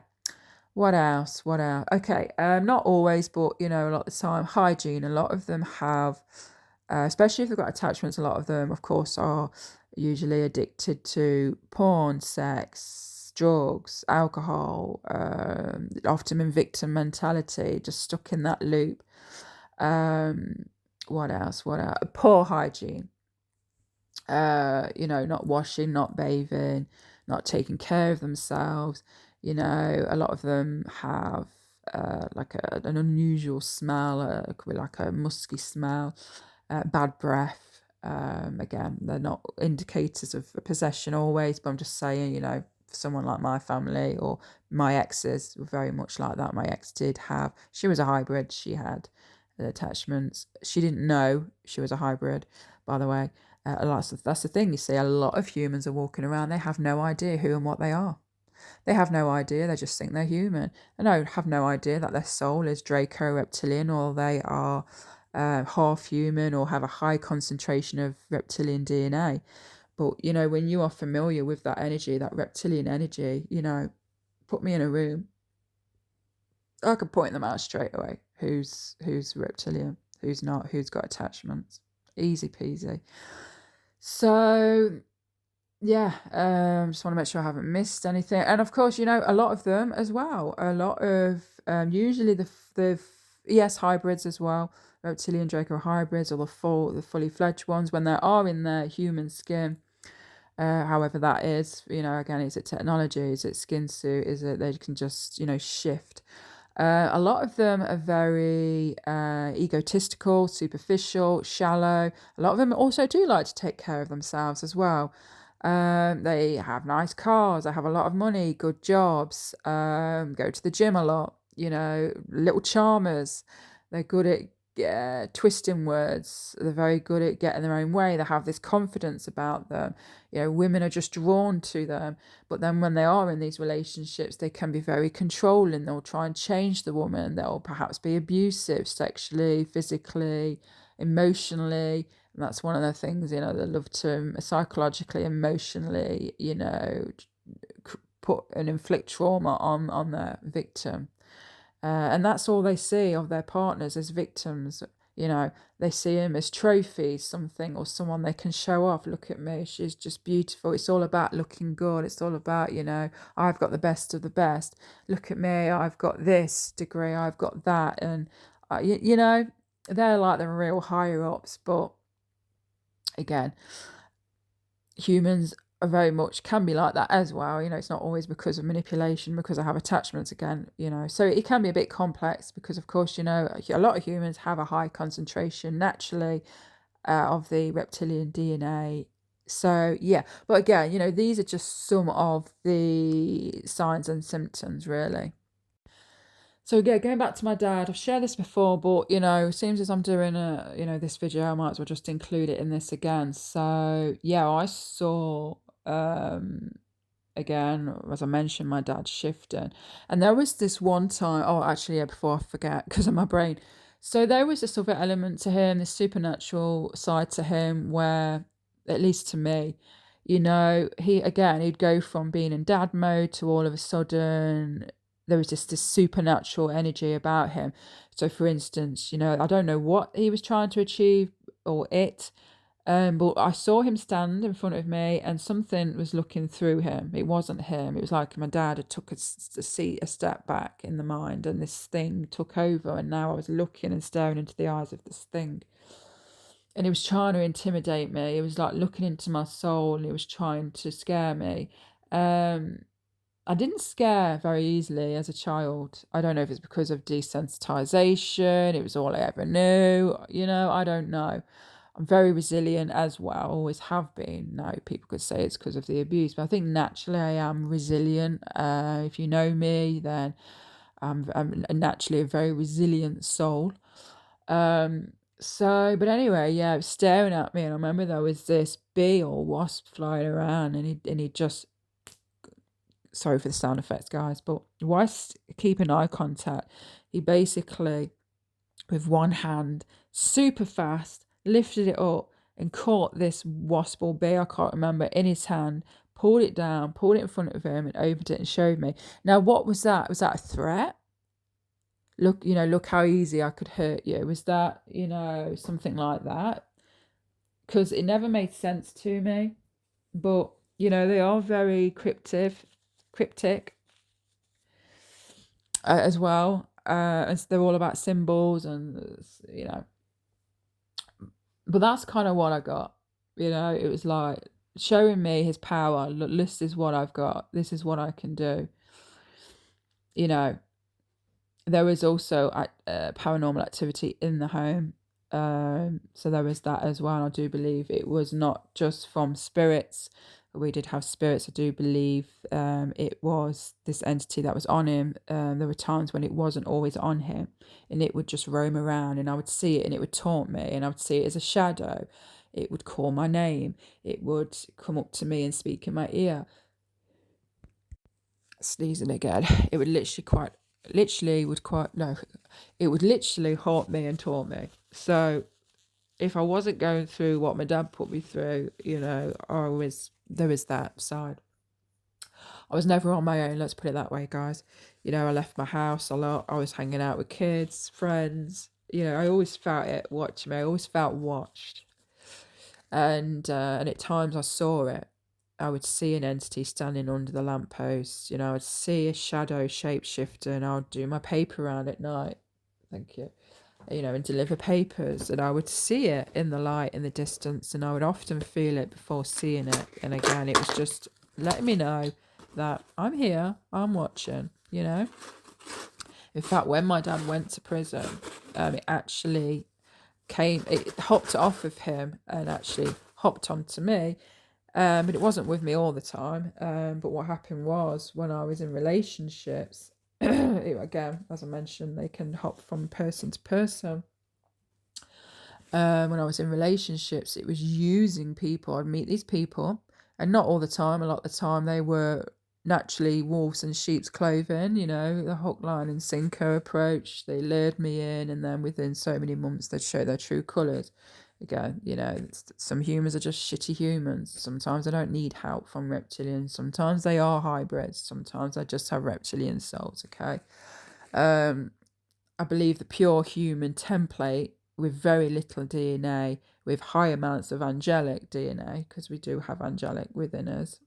What else? Okay, not always, but a lot of the time, hygiene. A lot of them have, especially if they've got attachments, a lot of them, of course, are usually addicted to porn, sex, drugs, alcohol, often in victim mentality, just stuck in that loop. What else? Poor hygiene. Not washing, not bathing, not taking care of themselves. A lot of them have like an unusual smell, like a musky smell, bad breath. Again, they're not indicators of possession always, but I'm just saying, for someone like my family or my exes were very much like that. My ex she was a hybrid. She had attachments. She didn't know she was a hybrid, by the way. That's the thing. You see, a lot of humans are walking around. They have no idea who and what they are. They have no idea. They just think they're human. They don't have no idea that their soul is Draco reptilian, or they are half human, or have a high concentration of reptilian DNA. But, when you are familiar with that energy, that reptilian energy, put me in a room, I could point them out straight away. Who's reptilian, who's not, who's got attachments. Easy peasy. So yeah, just want to make sure I haven't missed anything. And of course, a lot of them as well. A lot of usually the yes, hybrids as well, reptilian Draco hybrids, or the fully fledged ones when they are in their human skin. However that is, again, is it technology? Is it skin suit? Is it they can just shift? A lot of them are very egotistical, superficial, shallow. A lot of them also do like to take care of themselves as well. They have nice cars, they have a lot of money, good jobs, go to the gym a lot, little charmers. They're good at twisting words. They're very good at getting their own way. They have this confidence about them. Women are just drawn to them. But then when they are in these relationships, they can be very controlling. They'll try and change the woman. They'll perhaps be abusive sexually, physically, emotionally. And that's one of the things, they love to psychologically, emotionally, put and inflict trauma on their victim. And that's all they see of their partners as victims. They see them as trophies, something or someone they can show off. Look at me, she's just beautiful. It's all about looking good. It's all about, I've got the best of the best. Look at me, I've got this degree, I've got that. And, they're like the real higher ups. But again, humans are very much can be like that as well. It's not always because of manipulation, because I have attachments again, so it can be a bit complex because, of course, a lot of humans have a high concentration naturally of the reptilian DNA. So yeah, but again, these are just some of the signs and symptoms, really. So again, going back to my dad, I've shared this before, but it seems as I'm doing this video, I might as well just include it in this again. So yeah, I saw again, as I mentioned, my dad shifting. And there was this one time, oh, actually, yeah, before I forget, because of my brain. So there was this other element to him, this supernatural side to him, where, at least to me, he'd go from being in dad mode to all of a sudden, there was just this supernatural energy about him. So, for instance, I don't know what he was trying to achieve or it, but I saw him stand in front of me and something was looking through him. It wasn't him. It was like my dad had took a step back in the mind and this thing took over, and now I was looking and staring into the eyes of this thing. And he was trying to intimidate me. It was like looking into my soul and he was trying to scare me. I didn't scare very easily as a child. I don't know if it's because of desensitization. It was all I ever knew. I don't know. I'm very resilient as well, always have been. Now, people could say it's because of the abuse, but I think naturally I am resilient. If you know me, then I'm naturally a very resilient soul. But anyway, yeah, it was staring at me, and I remember there was this bee or wasp flying around, and he just, sorry for the sound effects, guys, but whilst keeping eye contact, he basically, with one hand, super fast, lifted it up and caught this wasp or bee, I can't remember, in his hand, pulled it down, pulled it in front of him and opened it and showed me. Now, what was that? Was that a threat? Look how easy I could hurt you. Was that, something like that? Because it never made sense to me. But, they are very cryptic as well. And they're all about symbols and, But that's kind of what I got. It was like showing me his power. Look, this is what I've got. This is what I can do. There was also paranormal activity in the home. So there was that as well. I do believe it was not just from spirits. We did have spirits. I do believe it was this entity that was on him. There were times when it wasn't always on him, and it would just roam around, and I would see it, and it would taunt me, and I would see it as a shadow. It would call my name. It would come up to me and speak in my ear. Sneezing again. It would it would literally haunt me and taunt me. So if I wasn't going through what my dad put me through, there was that side. I was never on my own, let's put it that way, guys. I left my house a lot. I was hanging out with kids, friends. I always felt it watching me. I always felt watched. And at times I saw it. I would see an entity standing under the lamppost. I'd see a shadow shapeshifter, and I would do my paper round at night. Thank you. And deliver papers, and I would see it in the light in the distance, and I would often feel it before seeing it. And again, it was just letting me know that I'm here, I'm watching. In fact, when my dad went to prison, it actually it hopped off of him and actually hopped onto me. But it wasn't with me all the time. But what happened was, when I was in relationships, again, as I mentioned, they can hop from person to person. When I was in relationships, it was using people. I'd meet these people, and not all the time. A lot of the time, they were naturally wolves in sheep's clothing. The hook, line, and sinker approach. They lured me in, and then within so many months, they'd show their true colours. Again, some humans are just shitty humans. Sometimes they don't need help from reptilians. Sometimes they are hybrids. Sometimes they just have reptilian souls, okay? I believe the pure human template with very little DNA, with high amounts of angelic DNA, because we do have angelic within us.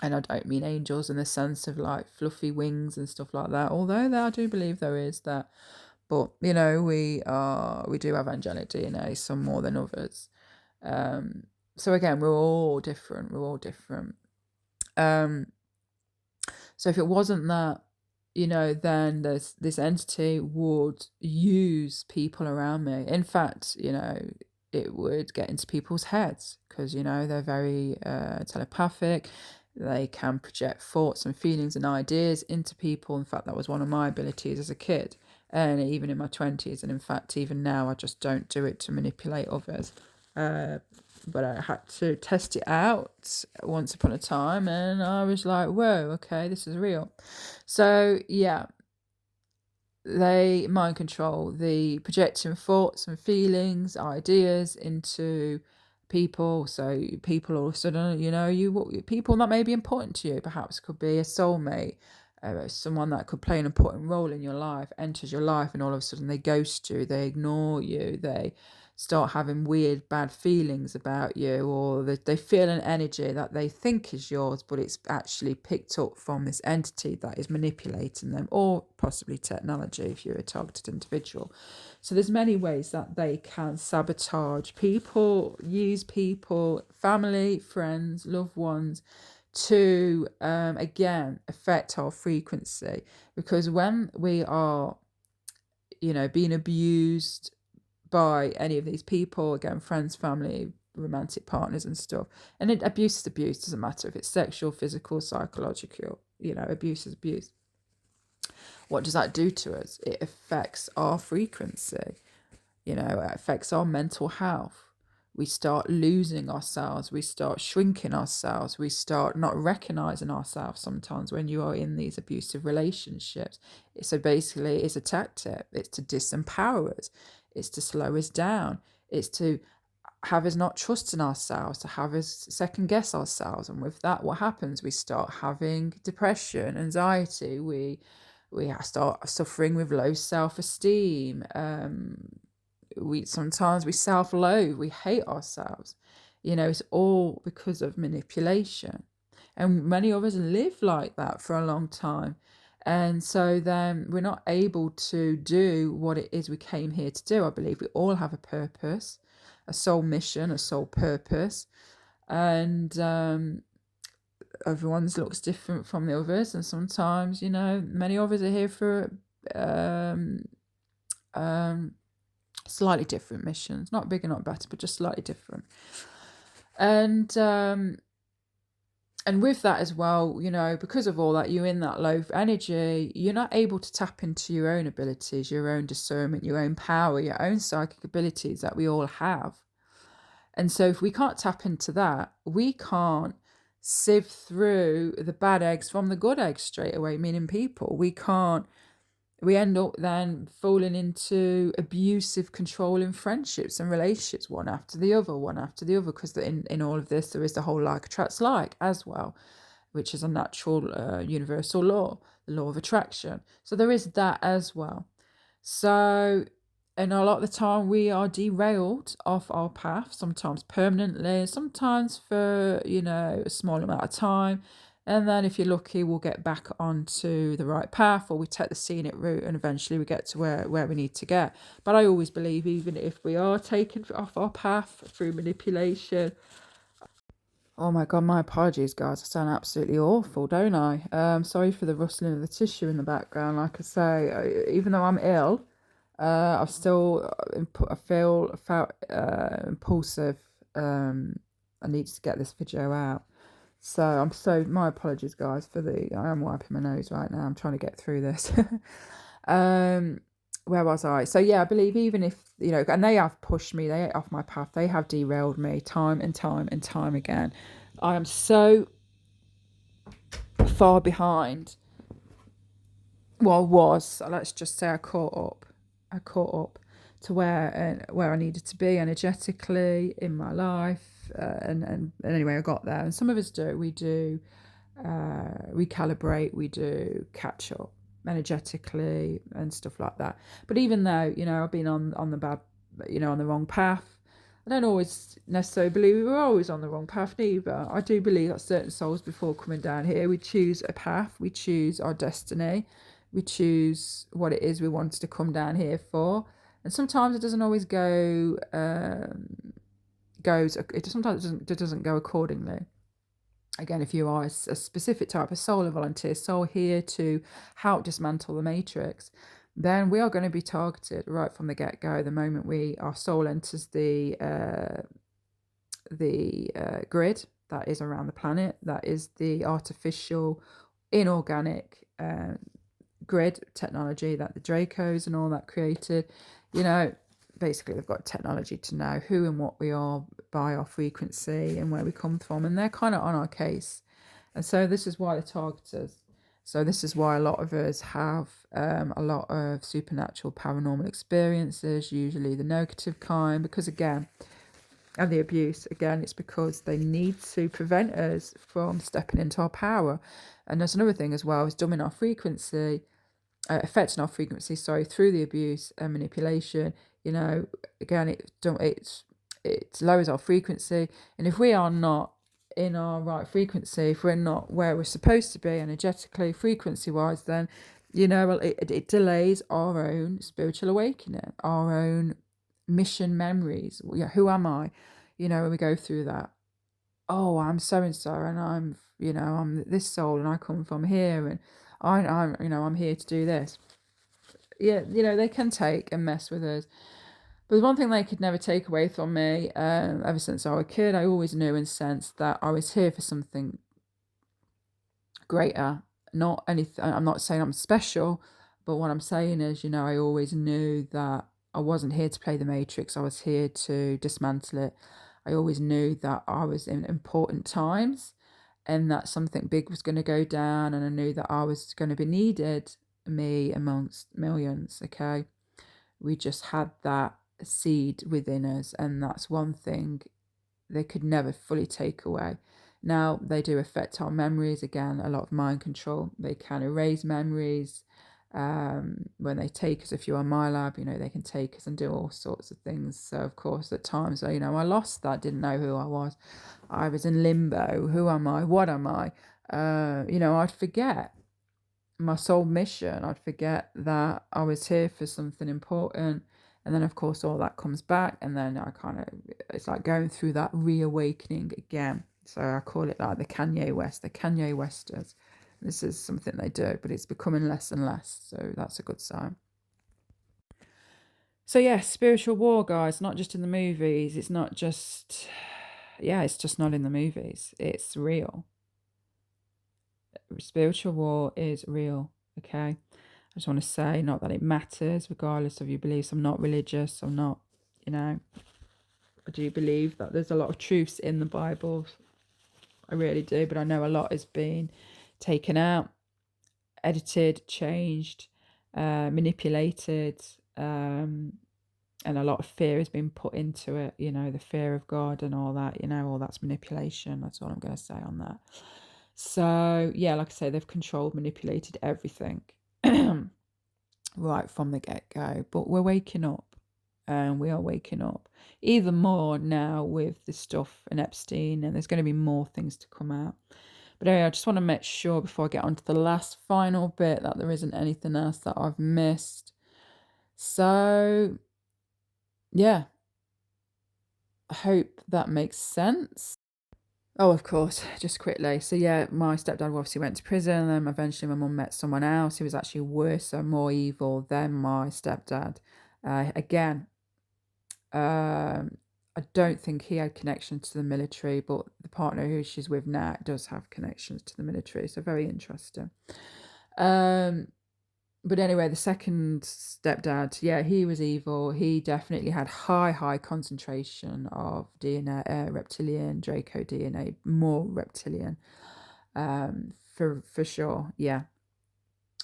And I don't mean angels in the sense of like fluffy wings and stuff like that, although I do believe there is that. But we do have angelic DNA, some more than others. So again, we're all different. So if it wasn't that, then this entity would use people around me. In fact, it would get into people's heads because, you know, they're very telepathic. They can project thoughts and feelings and ideas into people. In fact, that was one of my abilities as a kid and even in my 20s. And in fact, even now, I just don't do it to manipulate others. But I had to test it out once upon a time, and I was like, whoa, okay, this is real. So, yeah, they mind control the projecting thoughts and feelings, ideas into people. So people all of a sudden, you know, people that may be important to you, perhaps could be a soulmate, someone that could play an important role in your life, enters your life, and all of a sudden they ghost you, they ignore you, they start having weird bad feelings about you, or they feel an energy that they think is yours, but it's actually picked up from this entity that is manipulating them, or possibly technology if you're a targeted individual. So there's many ways that they can sabotage people, use people, family, friends, loved ones, to again affect our frequency. Because when we are, you know, being abused by any of these people, again, friends, family, romantic partners and stuff. And abuse is abuse, doesn't matter if it's sexual, physical, psychological, you know, abuse is abuse. What does that do to us? It affects our frequency, you know, it affects our mental health. We start losing ourselves, we start shrinking ourselves, we start not recognizing ourselves sometimes when you are in these abusive relationships. So basically, it's a tactic, it's to disempower us, it's to slow us down, it's to have us not trust in ourselves, to have us second guess ourselves. And with that, what happens? We start having depression, anxiety, we start suffering with low self-esteem. We self-loathe, we hate ourselves. You know, it's all because of manipulation. And many of us live like that for a long time. And so then we're not able to do what it is we came here to do. I believe we all have a purpose, a soul mission, a soul purpose. And everyone's looks different from the others. And sometimes, you know, many of us are here for slightly different missions, not bigger, not better, but just slightly different. And with that as well, you know, because of all that, you're in that low energy, you're not able to tap into your own abilities, your own discernment, your own power, your own psychic abilities that we all have. And so if we can't tap into that, we can't sieve through the bad eggs from the good eggs straight away, meaning people. We end up then falling into abusive, controlling friendships and relationships, one after the other, because in all of this, there is the whole like attracts like as well, which is a natural universal law, the law of attraction. So there is that as well. So, and a lot of the time we are derailed off our path, sometimes permanently, sometimes for, you know, a small amount of time. And then if you're lucky, we'll get back onto the right path, or we take the scenic route and eventually we get to where we need to get. But I always believe even if we are taken off our path through manipulation, oh my God, my apologies, guys. I sound absolutely awful, don't I? Sorry for the rustling of the tissue in the background. Like I say, even though I'm ill, I still felt impulsive. I needed to get this video out. So my apologies, guys, I am wiping my nose right now. I'm trying to get through this. Where was I? So yeah, I believe even if, you know, and they have pushed me, they off my path, they have derailed me time and time and time again. I am so far behind. Well, I was. Let's just say I caught up to where I needed to be energetically in my life. And anyway, I got there. And some of us do. We do recalibrate. We do catch up energetically and stuff like that. But even though, you know, I've been on the bad, you know, on the wrong path, I don't always necessarily believe we were always on the wrong path neither. I do believe that certain souls, before coming down here, we choose a path, we choose our destiny, we choose what it is we want to come down here for. And sometimes it doesn't always go sometimes it doesn't go accordingly. Again, if you are a specific type of soul, a volunteer soul here to help dismantle the matrix, then we are going to be targeted right from the get-go. The moment our soul enters the grid that is around the planet, that is the artificial, inorganic grid technology that the Dracos and all that created. Basically they've got technology to know who and what we are by our frequency and where we come from, and they're kind of on our case. And so this is why they target us. So this is why a lot of us have a lot of supernatural paranormal experiences, usually the negative kind, because again, and the abuse, again, it's because they need to prevent us from stepping into our power. And there's another thing as well, is dumbing our frequency, affecting our frequency, through the abuse and manipulation. Again, it lowers our frequency. And if we are not in our right frequency, if we're not where we're supposed to be energetically, frequency-wise, then, it delays our own spiritual awakening, our own mission memories. Who am I? When we go through that, oh, I'm so and so, and I'm this soul, and I come from here, and I'm here to do this. Yeah, they can take and mess with us. But the one thing they could never take away from me, ever since I was a kid, I always knew and sensed that I was here for something greater. Not anything. I'm not saying I'm special, but what I'm saying is, I always knew that I wasn't here to play the Matrix. I was here to dismantle it. I always knew that I was in important times and that something big was going to go down, and I knew that I was going to be needed, me amongst millions, okay? We just had that seed within us, and that's one thing they could never fully take away. Now, they do affect our memories. Again, a lot of mind control. They can erase memories. When they take us, if you're on my lab, they can take us and do all sorts of things. So, of course, at times, I lost that, didn't know who I was. I was in limbo. Who am I? What am I? I'd forget my soul mission. I'd forget that I was here for something important. And then, of course, all that comes back. And then it's like going through that reawakening again. So I call it like the Kanye Westers. This is something they do, but it's becoming less and less. So that's a good sign. So yeah, spiritual war, guys, not just in the movies. It's not just, it's just not in the movies. It's real. Spiritual war is real, okay? I just want to say, not that it matters, regardless of your beliefs. I'm not religious. I'm not, I do believe that there's a lot of truths in the Bible. I really do, but I know a lot has been taken out, edited, changed, manipulated, and a lot of fear has been put into it, the fear of God and all that, all that's manipulation. That's all I'm going to say on that. So, yeah, like I say, they've controlled, manipulated everything right from the get-go. But we're waking up, and we are waking up even more now with this stuff and Epstein, and there's going to be more things to come out. But anyway, I just want to make sure before I get on to the last final bit that there isn't anything else that I've missed. So, yeah, I hope that makes sense. Oh, of course, just quickly. So, yeah, my stepdad obviously went to prison, and then eventually my mum met someone else who was actually worse and more evil than my stepdad. Again, I don't think he had connections to the military, but the partner who she's with now does have connections to the military. So very interesting. But anyway, the second stepdad, yeah, he was evil. He definitely had high concentration of DNA, reptilian, Draco DNA, more reptilian, for sure. Yeah,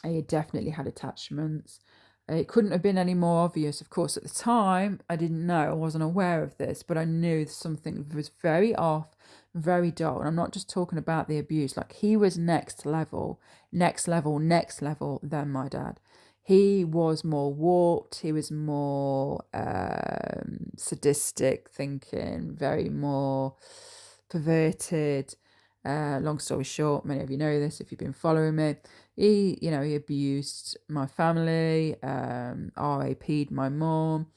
he definitely had attachments. It couldn't have been any more obvious. Of course, at the time, I didn't know. I wasn't aware of this, but I knew something was very off, very dull. And I'm not just talking about the abuse. Like, he was next level than my dad. He was more warped. He was more sadistic thinking, very more perverted. Long story short, many of you know this if you've been following me. He abused my family, RAP'd my mom,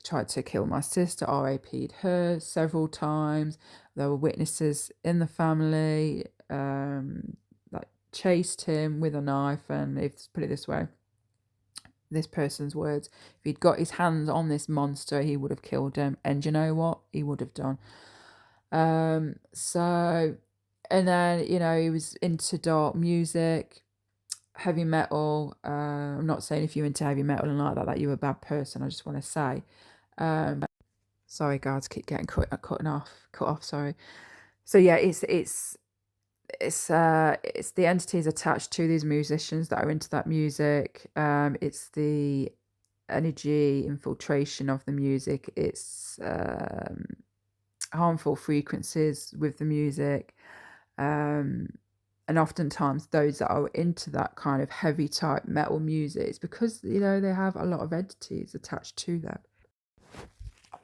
tried to kill my sister, RAP'd her several times. There were witnesses in the family, like chased him with a knife, and if put it this way, this person's words, if he'd got his hands on this monster, he would have killed him. And you know what? He would have done. So, and then, you know, he was into dark music, heavy metal. I'm not saying if you're into heavy metal and like that you're a bad person. I just want to say, sorry, guys, keep getting cut off. Sorry. So yeah, it's the entities attached to these musicians that are into that music. It's the energy infiltration of the music. It's harmful frequencies with the music. And oftentimes those that are into that kind of heavy type metal music, it's because, you know, they have a lot of entities attached to them.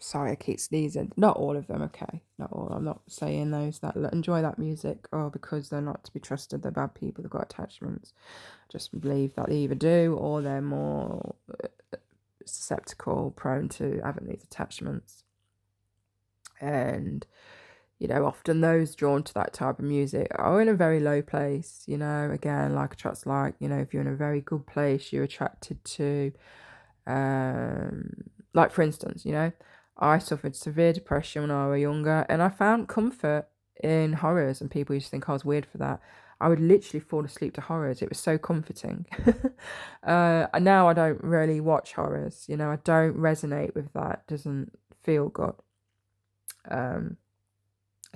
Sorry, I keep sneezing. Not all of them, okay. Not all. I'm not saying those that enjoy that music or because they're not to be trusted, they're bad people, they've got attachments. Just believe that they either do or they're more susceptible, prone to having these attachments. And, you know, often those drawn to that type of music are in a very low place, you know, again, like attracts like, you know, if you're in a very good place, you're attracted to, like for instance, you know, I suffered severe depression when I was younger, and I found comfort in horrors, and people used to think I was weird for that. I would literally fall asleep to horrors. It was so comforting. And now I don't really watch horrors, you know, I don't resonate with that. It doesn't feel good.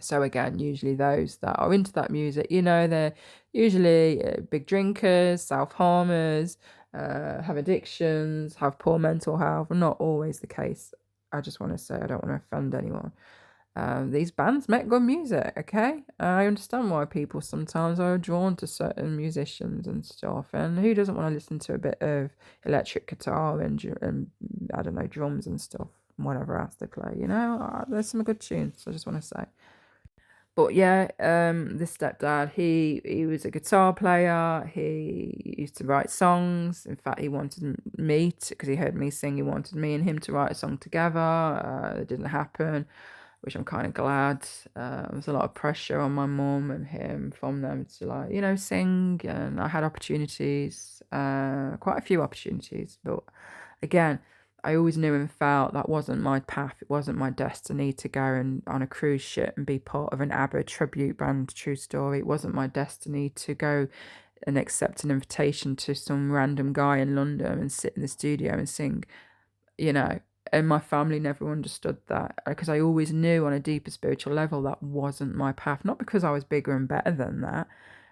So again, usually those that are into that music, you know, they're usually big drinkers, self-harmers, have addictions, have poor mental health. Not always the case. I just want to say, I don't want to offend anyone. These bands make good music, okay? I understand why people sometimes are drawn to certain musicians and stuff. And who doesn't want to listen to a bit of electric guitar and I don't know, drums and stuff, whatever else they play, you know? There's some good tunes, I just want to say. But yeah, this stepdad, he was a guitar player. He used to write songs. In fact, he wanted me to, because he heard me sing, he wanted me and him to write a song together. It didn't happen, which I'm kind of glad. There was a lot of pressure on my mum and him from them to, like, you know, sing. And I had opportunities, quite a few opportunities. But again, I always knew and felt that wasn't my path. It wasn't my destiny to go on a cruise ship and be part of an ABBA tribute band, true story. It wasn't my destiny to go and accept an invitation to some random guy in London and sit in the studio and sing, you know. And my family never understood that, because I always knew on a deeper spiritual level that wasn't my path. Not because I was bigger and better than that.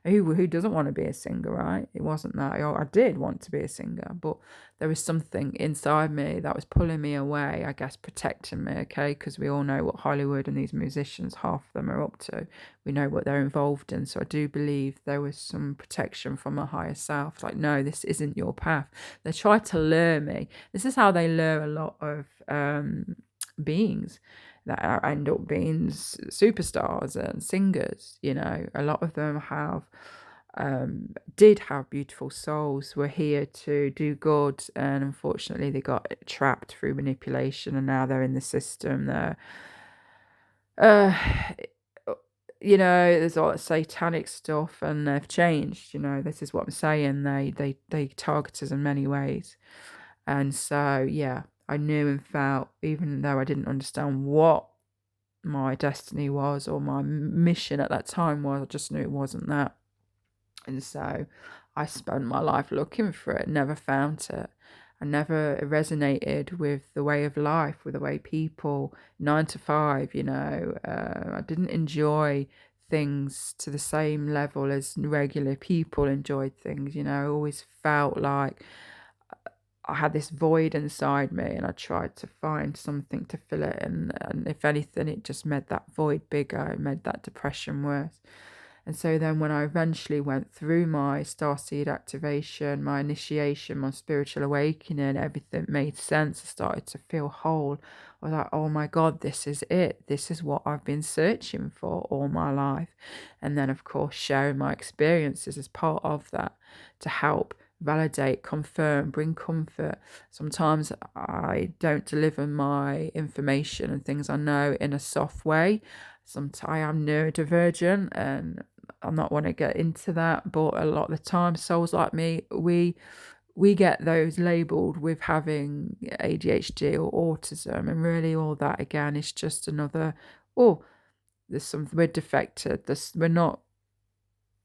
Who doesn't want to be a singer, right? It wasn't that. I did want to be a singer, but there was something inside me that was pulling me away, I guess, protecting me, okay? Because we all know what Hollywood and these musicians, half of them, are up to. We know what they're involved in. So I do believe there was some protection from a higher self. Like, no, this isn't your path. They tried to lure me. This is how they lure a lot of beings that end up being superstars and singers. You know, a lot of them did have beautiful souls, were here to do good, and unfortunately they got trapped through manipulation, and now they're in the system. They're you know, there's all that satanic stuff, and they've changed. You know, this is what I'm saying. They target us in many ways. And so, yeah, I knew and felt, even though I didn't understand what my destiny was or my mission at that time was, I just knew it wasn't that. And so I spent my life looking for it, never found it. I never resonated with the way of life, with the way people, 9 to 5, you know. I didn't enjoy things to the same level as regular people enjoyed things, you know. I always felt like I had this void inside me, and I tried to find something to fill it, and if anything, it just made that void bigger. It made that depression worse. And so then when I eventually went through my starseed activation, my initiation, my spiritual awakening, everything made sense. I started to feel whole. I was like, oh my God, this is it. This is what I've been searching for all my life. And then, of course, sharing my experiences as part of that to help validate, confirm, bring comfort. Sometimes I don't deliver my information and things I know in a soft way. Sometimes I am neurodivergent, and I'm not want to get into that, but a lot of the time, souls like me, we get those labeled with having ADHD or autism, and really all that again is just another, oh, there's something, we're defected. We're not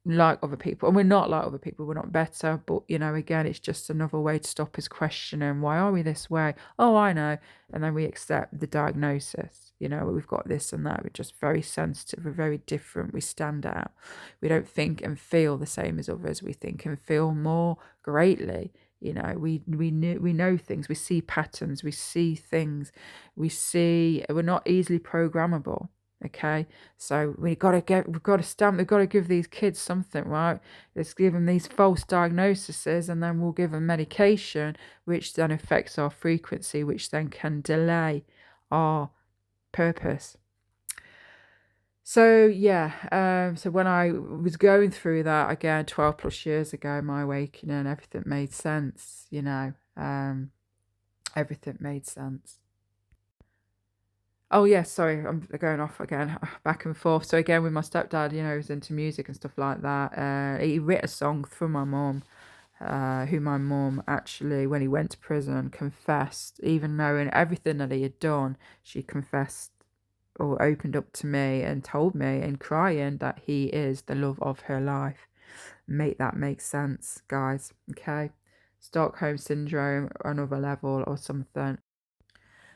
like other people, and we're not like other people, we're not better, but again, it's just another way to stop us questioning, why are we this way? Oh, I know. And then we accept the diagnosis, we've got this and that. We're just very sensitive, we're very different, we stand out. We don't think and feel the same as others, we think and feel more greatly. We know things, we see patterns, we see things, we're not easily programmable. Okay, so we've got to give these kids something, right? Let's give them these false diagnoses, and then we'll give them medication, which then affects our frequency, which then can delay our purpose. So yeah, so when I was going through that again 12 plus years ago, my awakening, everything made sense, everything made sense. Oh yeah, sorry, I'm going off again, back and forth. So again, with my stepdad, he was into music and stuff like that. He wrote a song for my mum, who my mum actually, when he went to prison, confessed, even knowing everything that he had done, she confessed or opened up to me and told me and crying that he is the love of her life. Make that make sense, guys, okay? Stockholm Syndrome, another level or something.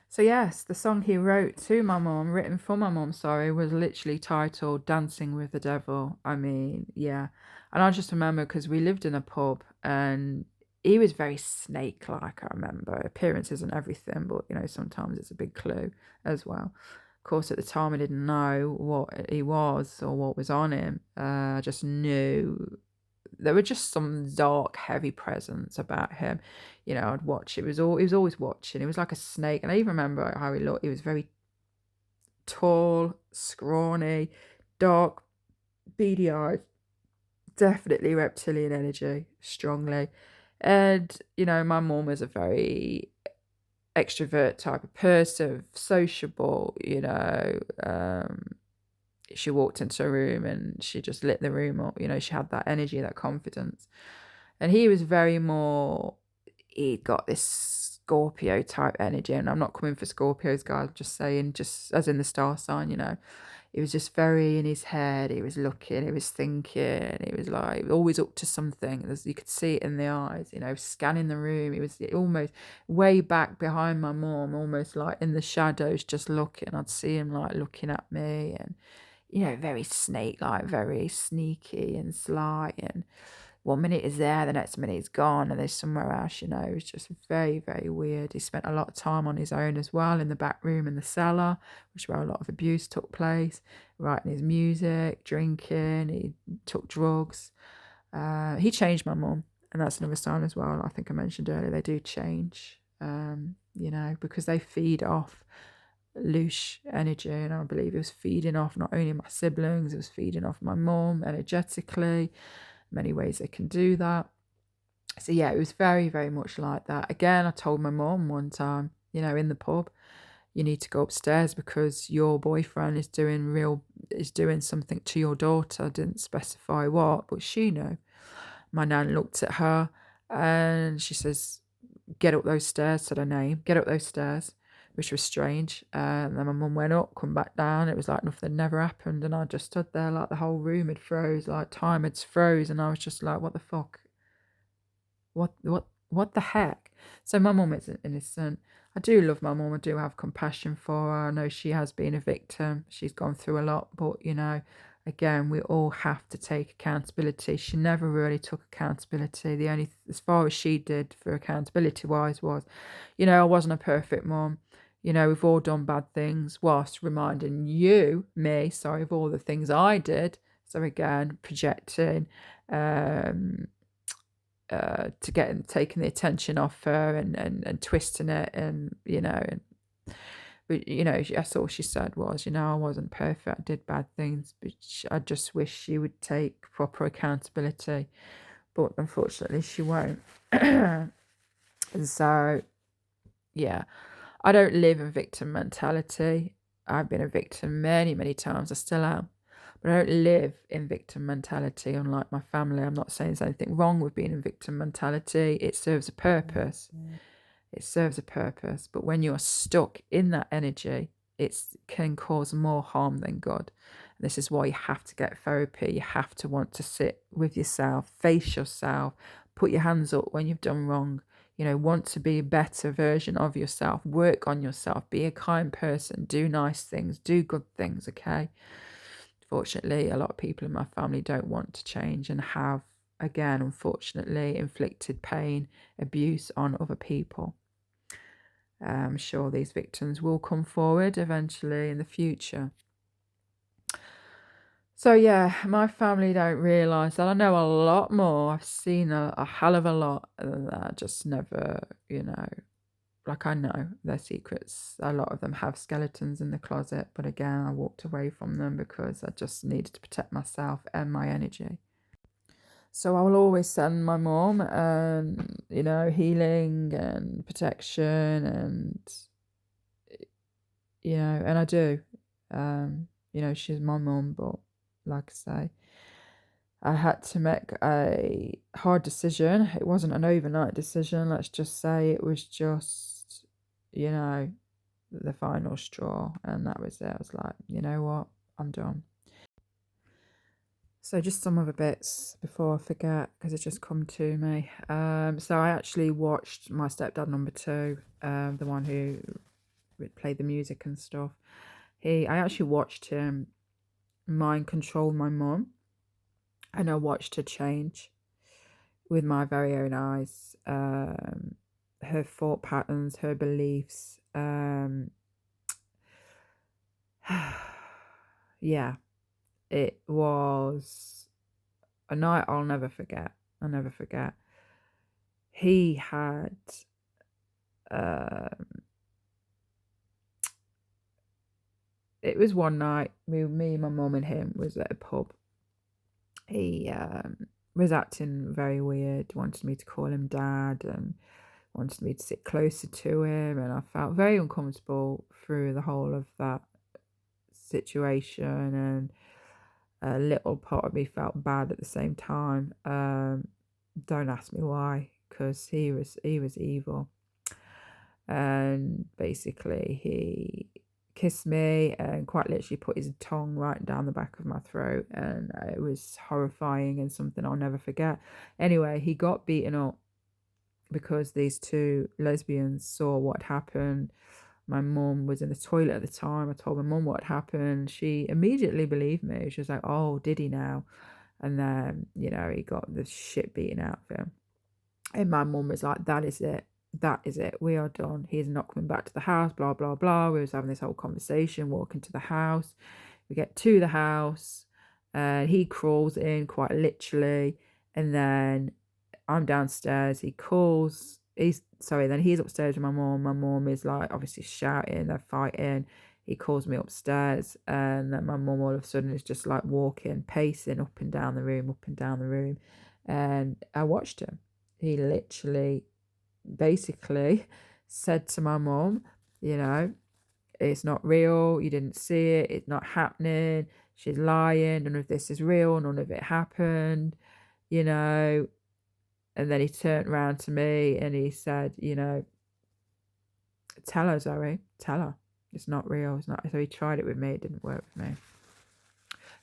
So yes, the song he wrote to my mum, written for my mum, sorry, was literally titled Dancing with the Devil. I mean, yeah. And I just remember because we lived in a pub and he was very snake-like, I remember. Appearance isn't everything, but, sometimes it's a big clue as well. Of course, at the time, I didn't know what he was or what was on him. I just knew there were just some dark, heavy presence about him. I'd watch. He was always watching. He was like a snake. And I even remember how he looked. He was very tall, scrawny, dark, beady eyed. Definitely reptilian energy, strongly. And, my mum was a very extrovert type of person, sociable, she walked into a room and she just lit the room up. She had that energy, that confidence. And he was very more, he'd got this Scorpio type energy. And I'm not coming for Scorpios, guys, I'm just saying, just as in the star sign, He was just very in his head. He was looking, he was thinking, he was like always up to something. You could see it in the eyes, scanning the room. He was almost way back behind my mum, almost like in the shadows, just looking. I'd see him like looking at me and, very snake-like, very sneaky and sly. And 1 minute is there, the next minute he's gone, and there's somewhere else. It was just very, very weird. He spent a lot of time on his own as well, in the back room in the cellar, which is where a lot of abuse took place, writing his music, drinking. He took drugs. He changed my mum, and that's another sign as well. I think I mentioned earlier, they do change, because they feed off loose energy, and I believe it was feeding off not only my siblings, it was feeding off my mum energetically. Many ways they can do that. So yeah, it was very, very much like that. Again, I told my mum one time, in the pub, you need to go upstairs because your boyfriend is doing something to your daughter. I didn't specify what, but she knew. My nan looked at her and she says, "Get up those stairs," said her name, "Get up those stairs," which was strange. And then my mum went up, come back down. It was like nothing never happened. And I just stood there like the whole room had froze, like time had froze. And I was just like, what the fuck? What the heck? So my mum is innocent. I do love my mum. I do have compassion for her. I know she has been a victim. She's gone through a lot. But, again, we all have to take accountability. She never really took accountability. The only, as far as she did for accountability wise, was, I wasn't a perfect mum. We've all done bad things, whilst reminding me, of all the things I did. So again, projecting, to taking the attention off her and twisting it, and but that's all she said was, I wasn't perfect, I did bad things, but I just wish she would take proper accountability, but unfortunately she won't. And so yeah, I don't live in victim mentality. I've been a victim many, many times, I still am, But I don't live in victim mentality, unlike my family. I'm not saying there's anything wrong with being in victim mentality. It serves a purpose. It serves a purpose. But when you're stuck in that energy, it can cause more harm than good. And this is why you have to get therapy. You have to want to sit with yourself, face yourself, put your hands up when you've done wrong. You know, want to be a better version of yourself, work on yourself, be a kind person, do nice things, do good things, okay? Fortunately, a lot of people in my family don't want to change and have, again, unfortunately, inflicted pain, abuse on other people. I'm sure these victims will come forward eventually in the future. So yeah, my family don't realise that. I know a lot more. I've seen a hell of a lot than that. I just never, you know, like I know their secrets. A lot of them have skeletons in the closet, but again, I walked away from them because I just needed to protect myself and my energy. So I will always send my mom, you know, healing and protection, and you know, and I do. You know, she's my mom, but like I say, I had to make a hard decision. It wasn't an overnight decision. Let's just say it was just, you know, the final straw, and that was it. I was like, you know what, I'm done. So just some other bits before I forget, because it's just come to me. So I actually watched My Stepdad #2, the one who played the music and stuff. I actually watched him mind control my mum, and I watched her change with my very own eyes. Her thought patterns, her beliefs. Yeah, it was a night I'll never forget. I'll never forget. He had it was one night, me, my mum and him was at a pub. He was acting very weird, wanted me to call him dad and wanted me to sit closer to him, and I felt very uncomfortable through the whole of that situation, and a little part of me felt bad at the same time. Don't ask me why, because he was evil. And basically he kissed me and quite literally put his tongue right down the back of my throat, and it was horrifying and something I'll never forget. Anyway, he got beaten up because these two lesbians saw what happened. My mum was in the toilet at the time. I told my mum what happened. She immediately believed me. She was like, oh, did he now? And then, you know, he got the shit beaten out of him. And my mum was like, that is it. That is it. We are done. He's not coming back to the house, blah, blah, blah. We was having this whole conversation, walking to the house. We get to the house and he crawls in quite literally. And then I'm downstairs. He calls. Then he's upstairs with my mum. My mum is like obviously shouting, they're fighting. He calls me upstairs, and then my mum all of a sudden is just like walking, pacing up and down the room, up and down the room. And I watched him. He literally basically said to my mum, you know, it's not real, you didn't see it, it's not happening, she's lying, none of this is real, none of it happened, you know. And then he turned around to me and he said, you know, tell her, Zoe, tell her. It's not real. It's not. So he tried it with me. It didn't work with me.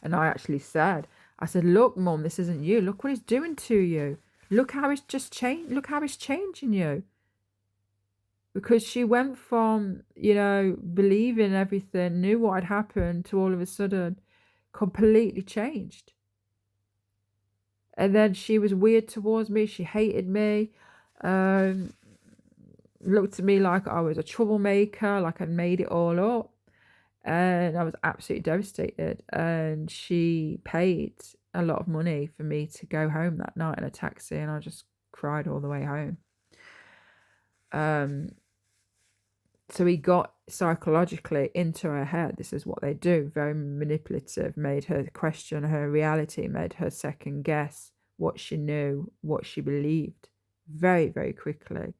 And I actually said, look, Mum, this isn't you. Look what he's doing to you. Look how it's just changed. Look how it's changing you. Because she went from, you know, believing everything, knew what had happened, to all of a sudden completely changed. And then she was weird towards me. She hated me. Looked at me like I was a troublemaker, like I'd made it all up. And I was absolutely devastated. And she paid a lot of money for me to go home that night in a taxi, and I just cried all the way home. So he got psychologically into her head. This is what they do. Very manipulative. Made her question her reality. Made her second guess what she knew, what she believed. Very, very quickly.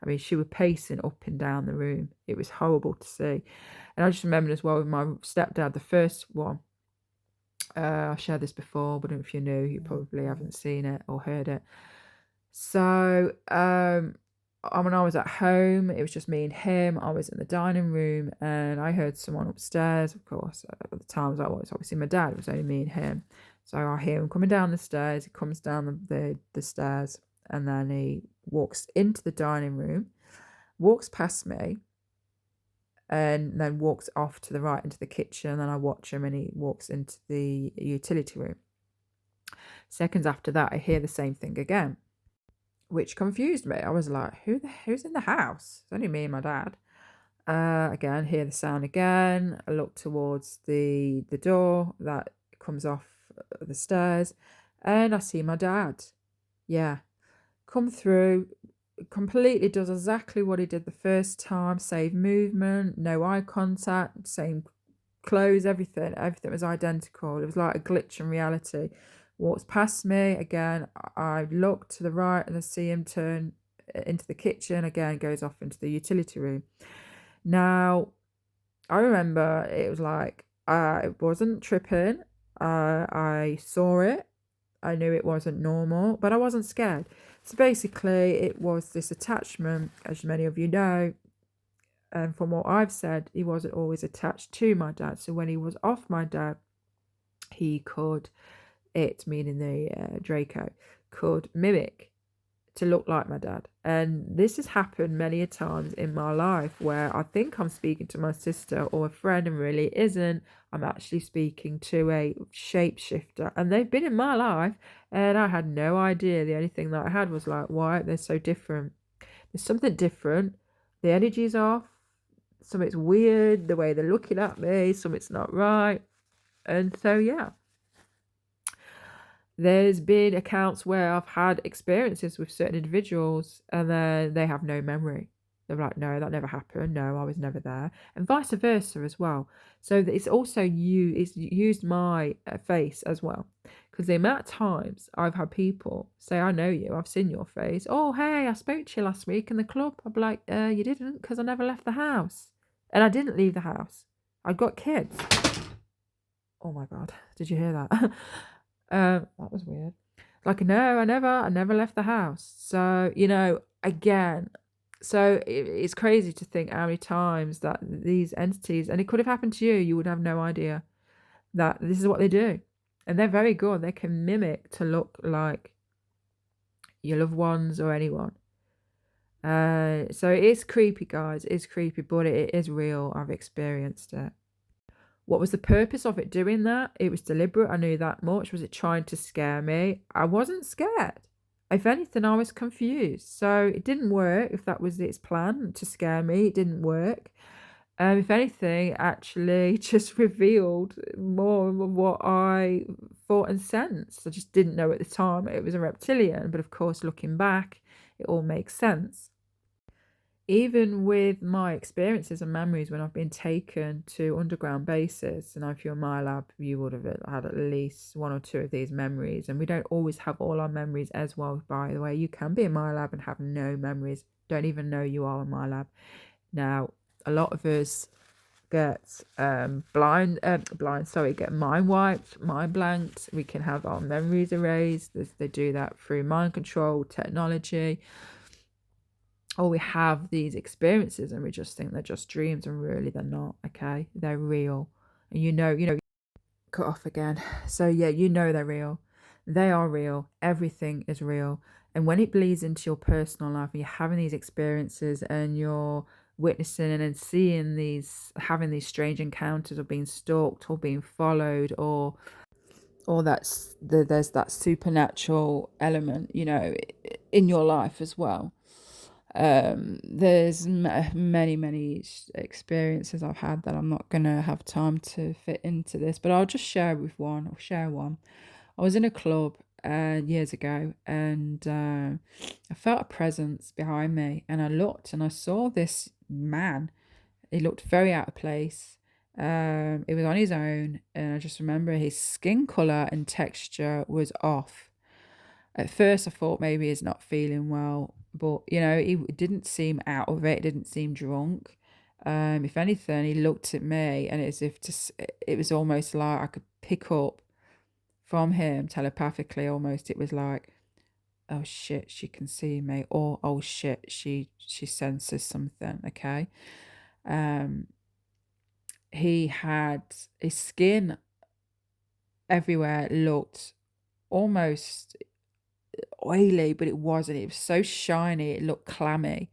I mean, she was pacing up and down the room. It was horrible to see. And I just remember as well with my stepdad, the first one, I've shared this before, but if you're new, you probably haven't seen it or heard it. So, when I was at home, it was just me and him. I was in the dining room and I heard someone upstairs. Of course, at the time, I was obviously my dad. It was only me and him. So I hear him coming down the stairs. He comes down the stairs and then he walks into the dining room, walks past me, and then walks off to the right into the kitchen. And then I watch him and he walks into the utility room. Seconds after that, I hear the same thing again, which confused me. I was like, who's in the house? It's only me and my dad. Again, hear the sound again. I look towards the door that comes off the stairs, and I see my dad. Yeah, come through, completely does exactly what he did the first time. Same movement, no eye contact, same clothes, everything was identical. It was like a glitch in reality. Walks past me again. I look to the right and I see him turn into the kitchen again, goes off into the utility room. Now, I remember it was like I wasn't tripping. I saw it. I knew it wasn't normal, but I wasn't scared. So basically, it was this attachment, as many of you know, and from what I've said, he wasn't always attached to my dad. So when he was off my dad, he could, meaning the Draco, could mimic to look like my dad. And this has happened many a times in my life where I think I'm speaking to my sister or a friend and really isn't. I'm actually speaking to a shapeshifter, and they've been in my life and I had no idea. The only thing that I had was like, why they're so different. There's something different. The energy's off. Some it's weird, the way they're looking at me, some it's not right. And so, yeah. There's been accounts where I've had experiences with certain individuals and then they have no memory. They're like, no, that never happened. No, I was never there. And vice versa as well. So it's also it's used my face as well. Because the amount of times I've had people say, I know you, I've seen your face. Oh, hey, I spoke to you last week in the club. I'd be like, you didn't, because I never left the house. And I didn't leave the house. I've got kids. Oh my God, did you hear that? That was weird. Like, no, I never left the house. So, again, so it's crazy to think how many times that these entities, and it could have happened to you, you would have no idea that this is what they do. And they're very good. They can mimic to look like your loved ones or anyone. So it is creepy, guys. It is creepy, but it is real. I've experienced it. What was the purpose of it doing that? It was deliberate. I knew that much. Was it trying to scare me? I wasn't scared. If anything, I was confused. So it didn't work. If that was its plan to scare me, it didn't work. If anything, actually just revealed more of what I thought and sensed. I just didn't know at the time it was a reptilian. But of course, looking back, it all makes sense. Even with my experiences and memories when I've been taken to underground bases, and if you're in my lab, you would have had at least one or two of these memories. And we don't always have all our memories as well, by the way. You can be in my lab and have no memories, don't even know you are in my lab. Now, a lot of us get get mind wiped, mind blanked. We can have our memories erased. They do that through mind control technology. Or we have these experiences and we just think they're just dreams, and really they're not. Okay, they're real. And cut off again. So yeah, they're real. They are real. Everything is real. And when it bleeds into your personal life and you're having these experiences and you're witnessing and then seeing having these strange encounters of being stalked or being followed, or there's that supernatural element, in your life as well. There's many experiences I've had that I'm not gonna have time to fit into this, but I'll just share one. I was in a club years ago, and I felt a presence behind me, and I looked and I saw this man. He looked very out of place. It was on his own, and I just remember his skin color and texture was off. At first, I thought maybe he's not feeling well, but he didn't seem out of it. Didn't seem drunk. If anything, he looked at me, and it was almost like I could pick up from him telepathically almost. It was like, oh shit, she can see me, or oh shit, she senses something. Okay. um he had his skin everywhere looked almost oily, but it wasn't. It was so shiny, it looked clammy.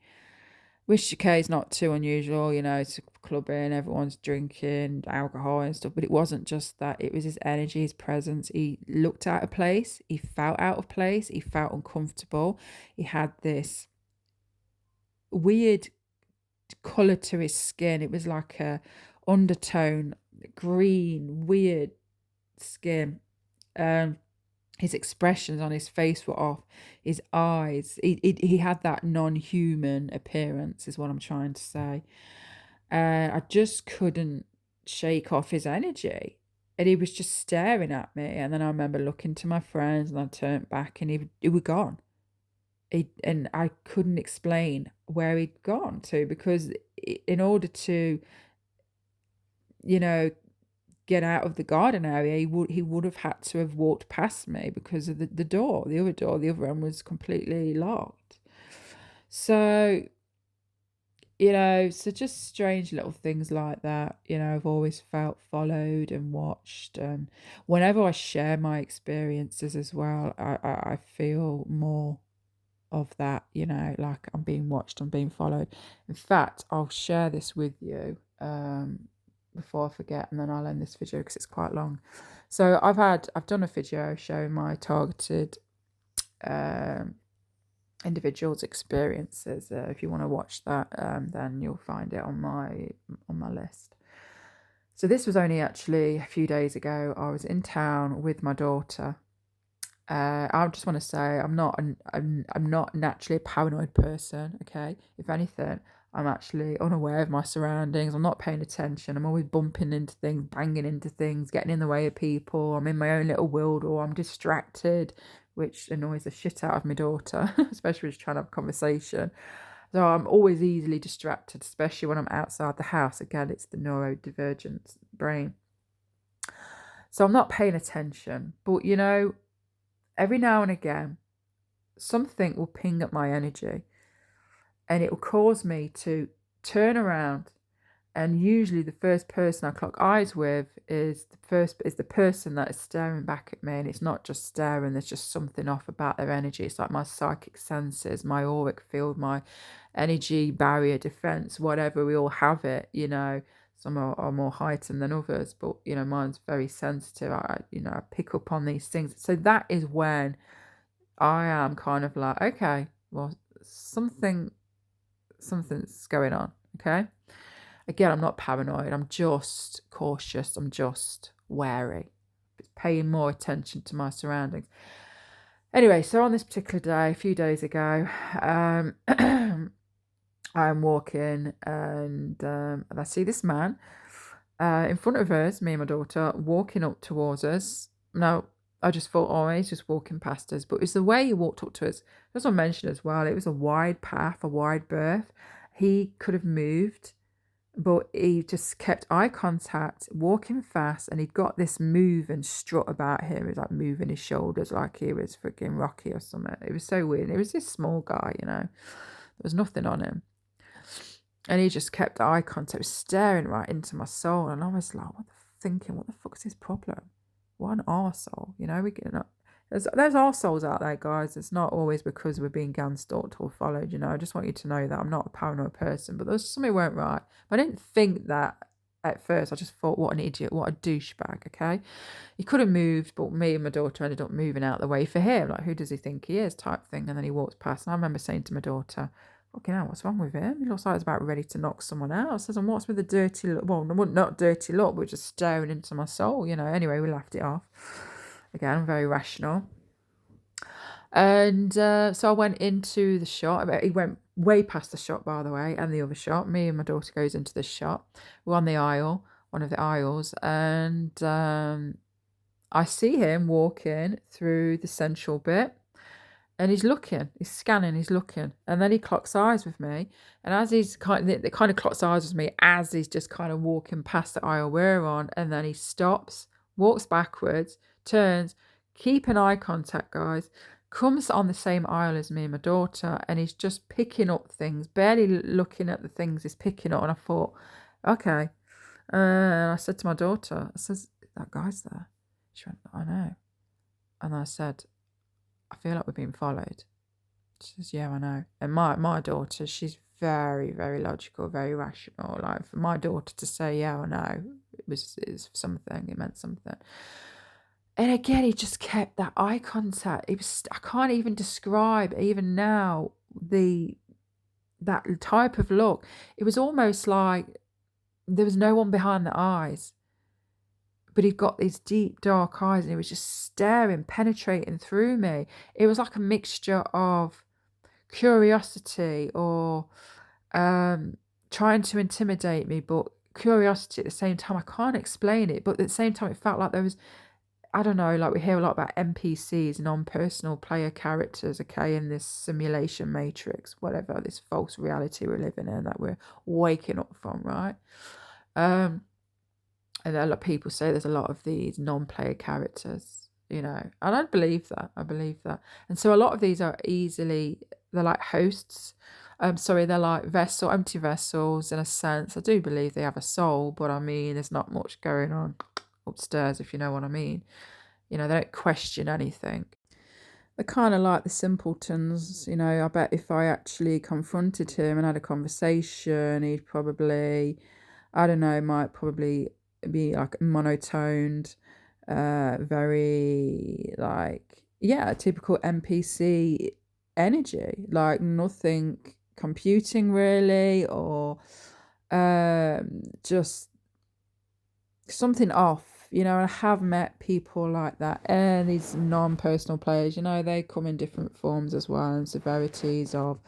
Which, okay, is not too unusual, it's clubbing, everyone's drinking alcohol and stuff, but it wasn't just that. It was his energy, his presence. He looked out of place, he felt out of place, he felt uncomfortable. He had this weird colour to his skin. It was like a undertone, green, weird skin. His expressions on his face were off. His eyes, he had that non-human appearance, is what I'm trying to say. I just couldn't shake off his energy. And he was just staring at me. And then I remember looking to my friends, and I turned back, and he was gone. And I couldn't explain where he'd gone to, because in order to, get out of the garden area, he would have had to have walked past me, because of the door, the other one was completely locked. So, so just strange little things like that. I've always felt followed and watched, and whenever I share my experiences as well, I feel more of that, like I'm being watched, I'm being followed. In fact, I'll share this with you before I forget, and then I'll end this video because it's quite long. So I've done a video showing my targeted individuals' experiences. If you want to watch that, then you'll find it on my list. So this was only actually a few days ago. I was in town with my daughter. I just want to say I'm not naturally a paranoid person. Okay, if anything, I'm actually unaware of my surroundings. I'm not paying attention. I'm always bumping into things, banging into things, getting in the way of people. I'm in my own little world, or I'm distracted, which annoys the shit out of my daughter, especially when she's trying to have a conversation. So I'm always easily distracted, especially when I'm outside the house. Again, it's the neurodivergent brain. So I'm not paying attention, but every now and again, something will ping up my energy, and it will cause me to turn around. And usually the first person I clock eyes with is the person that is staring back at me. And it's not just staring, there's just something off about their energy. It's like my psychic senses, my auric field, my energy barrier defense, whatever. We all have it, Some are more heightened than others, but mine's very sensitive. I pick up on these things. So that is when I am kind of like, okay, well, something's going on. Okay. Again, I'm not paranoid. I'm just cautious. I'm just wary. Paying more attention to my surroundings. Anyway, so on this particular day, a few days ago, I'm walking, and I see this man in front of us, me and my daughter, walking up towards us. Now, I just thought, oh, he's just walking past us. But it's the way he walked up to us. As I mentioned as well, it was a wide path, a wide berth. He could have moved, but he just kept eye contact, walking fast, and he'd got this move and strut about him. He was like moving his shoulders like he was freaking Rocky or something. It was so weird. It was this small guy, There was nothing on him. And he just kept eye contact, staring right into my soul. And I was like, what the fuck's his problem? What an arsehole, we get up. There's arseholes out there, guys. It's not always because we're being gang-stalked or followed, I just want you to know that I'm not a paranoid person, but there's something weren't right. But I didn't think that at first. I just thought, what an idiot, what a douchebag, okay? He could have moved, but me and my daughter ended up moving out of the way for him. Like, who does he think he is, type thing. And then he walks past, and I remember saying to my daughter, fucking hell, what's wrong with him? He looks like he's about ready to knock someone out. I says, and what's with the dirty look? Well, not dirty look, but just staring into my soul, Anyway, we laughed it off. Again, I'm very rational. And so I went into the shop. He went way past the shop, by the way, and the other shop. Me and my daughter goes into the shop. We're on the aisle, one of the aisles, and I see him walking through the central bit. And he's scanning, he's looking. And then he clocks eyes with me. And as he's kind of clocks eyes with me as he's just kind of walking past the aisle we're on. And then he stops, walks backwards, turns, keeping eye contact, guys. Comes on the same aisle as me and my daughter, and he's just picking up things, barely looking at the things he's picking up. And I thought, okay. And I said to my daughter, I says, that guy's there. She went, I know. And I said, I feel like we're being followed. She says, yeah, I know. And my daughter, she's very, very logical, very rational. Like, for my daughter to say, yeah, I know, it something, it meant something. And again, he just kept that eye contact. It was, I can't even describe, even now, that type of look. It was almost like there was no one behind the eyes, but he'd got these deep, dark eyes, and he was just staring, penetrating through me. It was like a mixture of curiosity or trying to intimidate me, but curiosity at the same time. I can't explain it, but at the same time, it felt like there was, I don't know, like we hear a lot about NPCs, non-personal player characters, okay, in this simulation matrix, whatever, this false reality we're living in that we're waking up from, right? And a lot of people say there's a lot of these non-player characters, you know, and I believe that. I believe that. And so a lot of these are they're like hosts. They're like empty vessels in a sense. I do believe they have a soul, but I mean, there's not much going on upstairs, if you know what I mean. You know, they don't question anything. They're kind of like the simpletons, you know. I bet if I actually confronted him and had a conversation, he'd probably, I don't know, might probably be like monotoned, very like, yeah, typical NPC energy, like nothing computing really, or just something off, you know. And I have met people like that, and these non-personal players, you know, they come in different forms as well, and severities of,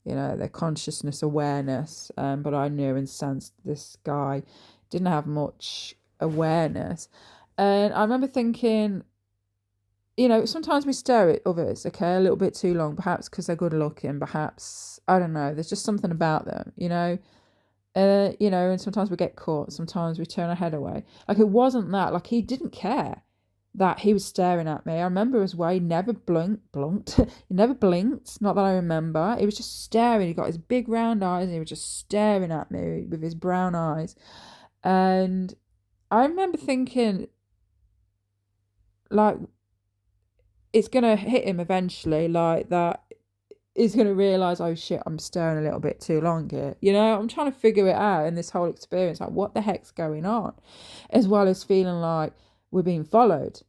you know, their consciousness awareness. But I knew and sensed this guy didn't have much awareness. And I remember thinking, you know, sometimes we stare at others, okay, a little bit too long, perhaps because they're good looking, perhaps, I don't know, there's just something about them, you know. You know, and sometimes we get caught, sometimes we turn our head away. Like, it wasn't that, like, he didn't care that he was staring at me. I remember his way, he never blinked. He never blinked, not that I remember. He was just staring. He got his big round eyes, and he was just staring at me with his brown eyes. And I remember thinking, like, it's gonna hit him eventually, like that he's going to realise, oh shit, I'm staring a little bit too long here. You know, I'm trying to figure it out in this whole experience, like what the heck's going on, as well as feeling like we're being followed,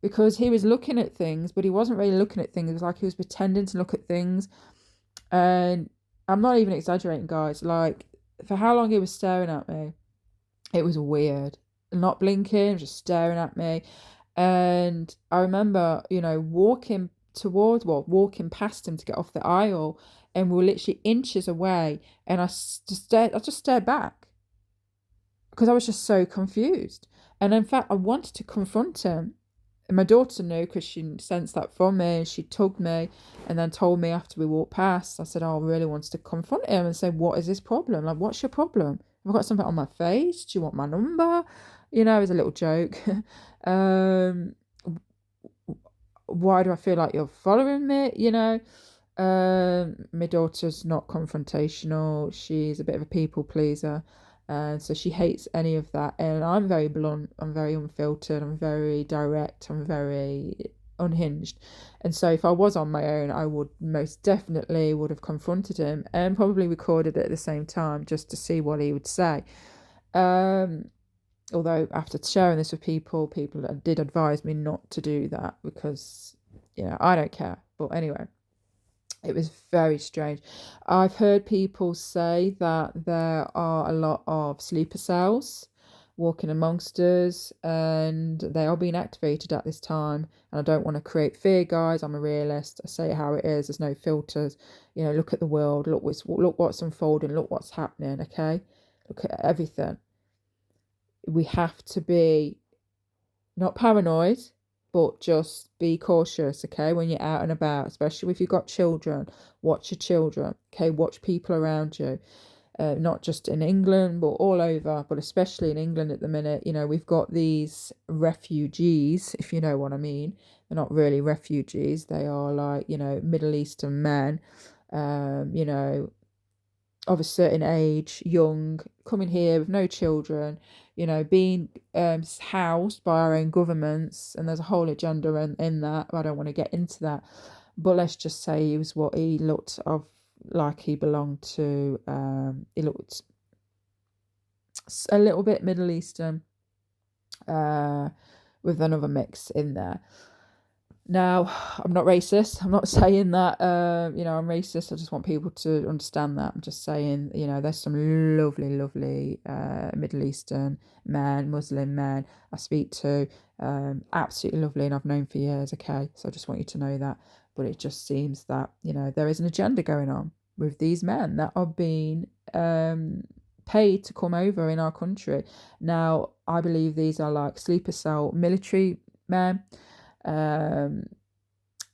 because he was looking at things, but he wasn't really looking at things. It was like he was pretending to look at things. And I'm not even exaggerating, guys. Like, for how long he was staring at me, it was weird. Not blinking, just staring at me. And I remember, you know, walking past him to get off the aisle, and we were literally inches away, and I just stared back because I was just so confused. And in fact, I wanted to confront him, and my daughter knew because she sensed that from me, and she tugged me and then told me after we walked past. I said, oh, I really wanted to confront him and say, what is this problem? Like, what's your problem? Have I got something on my face? Do you want my number? You know, it was a little joke. Why do I feel like you're following me? You know, my daughter's not confrontational. She's a bit of a people pleaser. And so she hates any of that. And I'm very blunt. I'm very unfiltered. I'm very direct. I'm very unhinged. And so if I was on my own, I would most definitely would have confronted him and probably recorded it at the same time just to see what he would say. Although after sharing this with people did advise me not to do that because, you know, I don't care. But anyway, it was very strange. I've heard people say that there are a lot of sleeper cells walking amongst us, and they are being activated at this time. And I don't want to create fear, guys. I'm a realist. I say it how it is. There's no filters. You know, look at the world. Look what's unfolding. Look what's happening. Okay, look at everything. We have to be not paranoid, but just be cautious, okay, when you're out and about, especially if you've got children. Watch your children, okay, watch people around you. not just in England, but all over, but especially in England at the minute. You know, we've got these refugees, if you know what I mean. They're not really refugees. They are like, you know, Middle Eastern men, you know, of a certain age, young, coming here with no children, you know, being housed by our own governments. And there's a whole agenda in that. I don't want to get into that. But let's just say he was what he looked of like he belonged to. He looked a little bit Middle Eastern, with another mix in there. Now, I'm not racist. I'm not saying that, you know, I'm racist. I just want people to understand that. I'm just saying, you know, there's some lovely, lovely Middle Eastern men, Muslim men I speak to. Absolutely lovely, and I've known for years, okay? So I just want you to know that. But it just seems that, you know, there is an agenda going on with these men that are being paid to come over in our country. Now, I believe these are like sleeper cell military men, and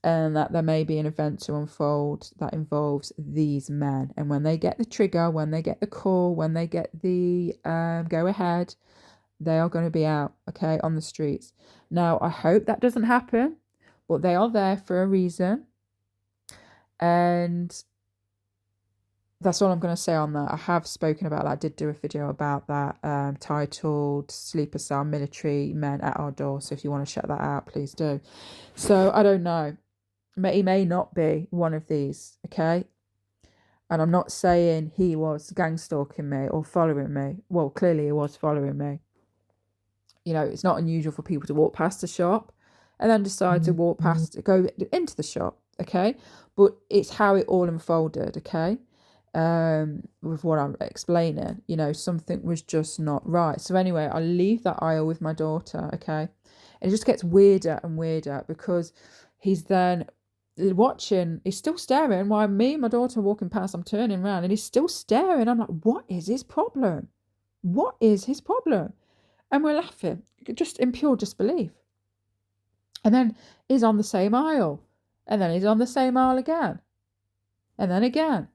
that there may be an event to unfold that involves these men. And when they get the trigger, when they get the call, when they get the go ahead, they are going to be out, okay, on the streets. Now, I hope that doesn't happen, but they are there for a reason. And that's all I'm going to say on that. I have spoken about that. I did do a video about that, titled Sleeper Cell Military Men at Our Door. So if you want to check that out, please do. So I don't know. He may not be one of these, okay? And I'm not saying he was gang stalking me or following me. Well, clearly he was following me. You know, it's not unusual for people to walk past the shop and then decide to walk past, go into the shop, okay? But it's how it all unfolded, okay? With what I'm explaining, you know, something was just not right. So anyway, I leave that aisle with my daughter, okay? And it just gets weirder and weirder because he's then watching, he's still staring while me and my daughter are walking past. I'm turning around and he's still staring. I'm like, what is his problem? What is his problem? And we're laughing, just in pure disbelief. And then he's on the same aisle. And then he's on the same aisle again. And then again.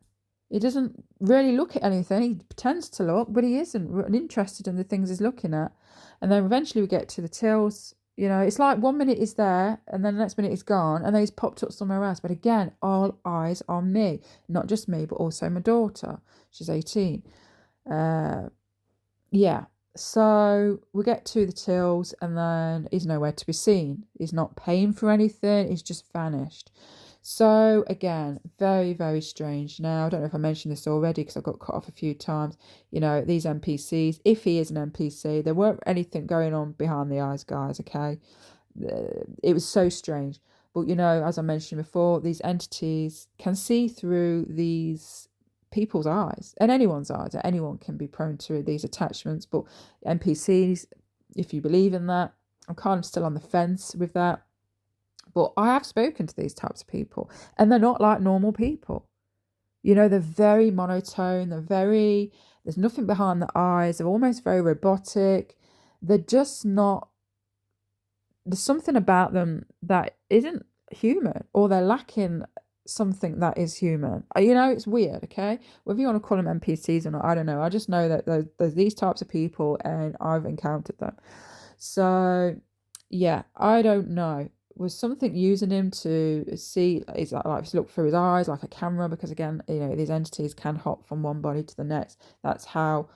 He doesn't really look at anything. He pretends to look, but he isn't interested in the things he's looking at. And then eventually we get to the tills. You know, it's like 1 minute he's there and then the next minute he's gone and then he's popped up somewhere else. But again, all eyes on me. Not just me, but also my daughter. She's 18. Yeah. So we get to the tills and then he's nowhere to be seen. He's not paying for anything. He's just vanished. So again, very, very strange. Now, I don't know if I mentioned this already because I got cut off a few times. You know, these NPCs, if he is an NPC, there weren't anything going on behind the eyes, guys, okay? It was so strange. But, you know, as I mentioned before, these entities can see through these people's eyes and anyone's eyes. Anyone can be prone to these attachments. But NPCs, if you believe in that, I'm kind of still on the fence with that. But I have spoken to these types of people and they're not like normal people. You know, they're very monotone. There's nothing behind the eyes. They're almost very robotic. They're just not, there's something about them that isn't human, or they're lacking something that is human. You know, it's weird, okay? Whether you want to call them NPCs or not, I don't know. I just know that there's these types of people and I've encountered them. So, yeah, I don't know. Was something using him to see, is that like to look through his eyes like a camera? Because again, you know, these entities can hop from one body to the next. That's how,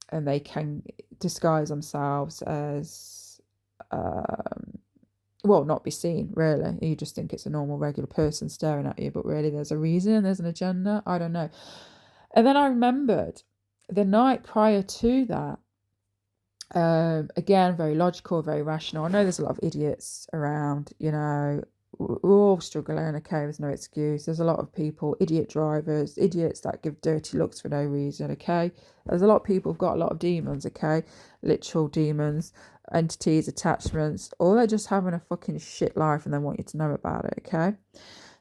and they can disguise themselves as, well, not be seen, really. You just think it's a normal, regular person staring at you, but really there's a reason, there's an agenda. I don't know. And then I remembered the night prior to that, again, very logical, very rational. I know there's a lot of idiots around, you know, we're all struggling, okay, there's no excuse. There's a lot of people, idiot drivers, idiots that give dirty looks for no reason, okay? There's a lot of people who've got a lot of demons, okay? Literal demons, entities, attachments, or they're just having a fucking shit life and they want you to know about it, okay?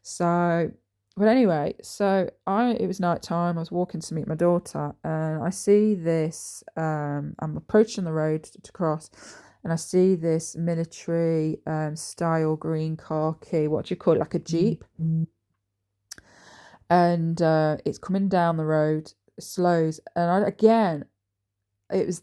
So, but anyway, so it was night time. I was walking to meet my daughter and I see this, I'm approaching the road to cross and I see this military style green khaki, what do you call it, like a Jeep. And it's coming down the road slows, and again, it was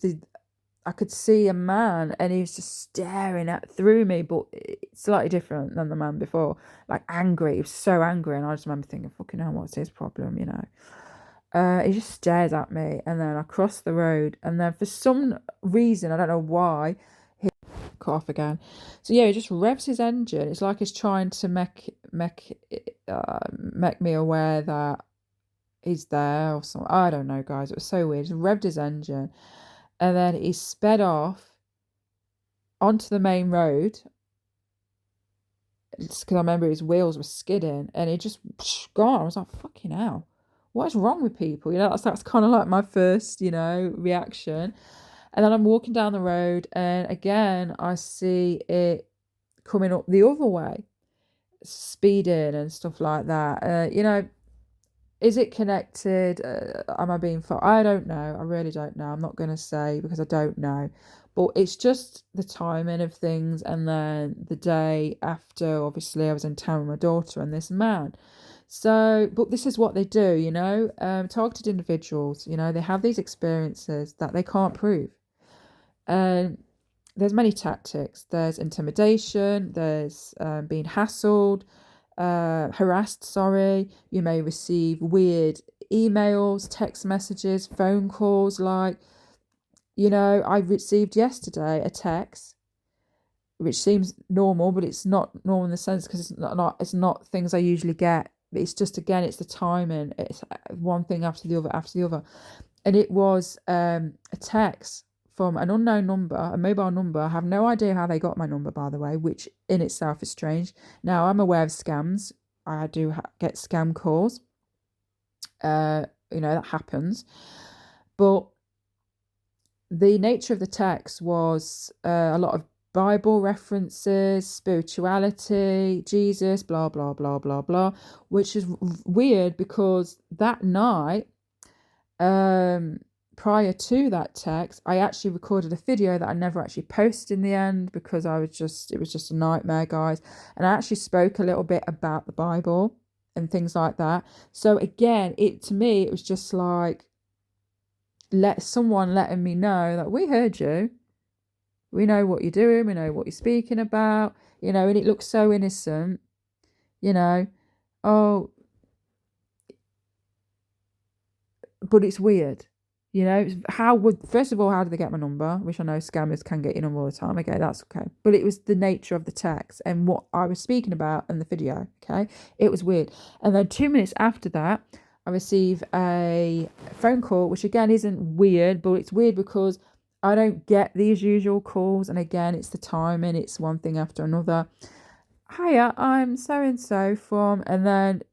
I could see a man, and he was just staring through me, but it's slightly different than the man before. Like angry, he was so angry, and I just remember thinking, "Fucking hell, what's his problem?" You know. He just stares at me, and then I crossed the road, and then for some reason, I don't know why, he cut off again. So yeah, he just revs his engine. It's like he's trying to make me aware that he's there or something. I don't know, guys. It was so weird. He revved his engine, and then he sped off onto the main road. It's because I remember his wheels were skidding, and he just gone. I was like, "Fucking hell, what is wrong with people?" You know, that's kind of like my first, reaction. And then I'm walking down the road, and again I see it coming up the other way, speeding and stuff like that. Is it connected? Am I being I don't know. I really don't know. I'm not going to say because I don't know. But it's just the timing of things. And then the day after, obviously, I was in town with my daughter and this man. So, but this is what they do, targeted individuals, they have these experiences that they can't prove. And there's many tactics. There's intimidation, there's being hassled, harassed, sorry. You may receive weird emails, text messages, phone calls. Like, I received yesterday a text which seems normal, but it's not normal in the sense because it's not things I usually get. But it's just, again, it's the timing. It's one thing after the other, and it was a text from an unknown number, a mobile number. I have no idea how they got my number, by the way, which in itself is strange. Now, I'm aware of scams. I do get scam calls. That happens. But the nature of the text was a lot of Bible references, spirituality, Jesus, blah, blah, blah, blah, blah, which is weird because that night, prior to that text, I actually recorded a video that I never actually posted in the end because it was just a nightmare, guys. And I actually spoke a little bit about the Bible and things like that. So again, to me, it was just like, letting me know that we heard you. We know what you're doing. We know what you're speaking about, and it looks so innocent, oh, but it's weird. First of all, how did they get my number? Which I know scammers can get your number all the time. Okay, that's okay. But it was the nature of the text and what I was speaking about in the video. Okay, it was weird. And then 2 minutes after that, I receive a phone call, which again isn't weird, but it's weird because I don't get these usual calls. And again, it's the timing. It's one thing after another. Hiya, I'm so-and-so from, and then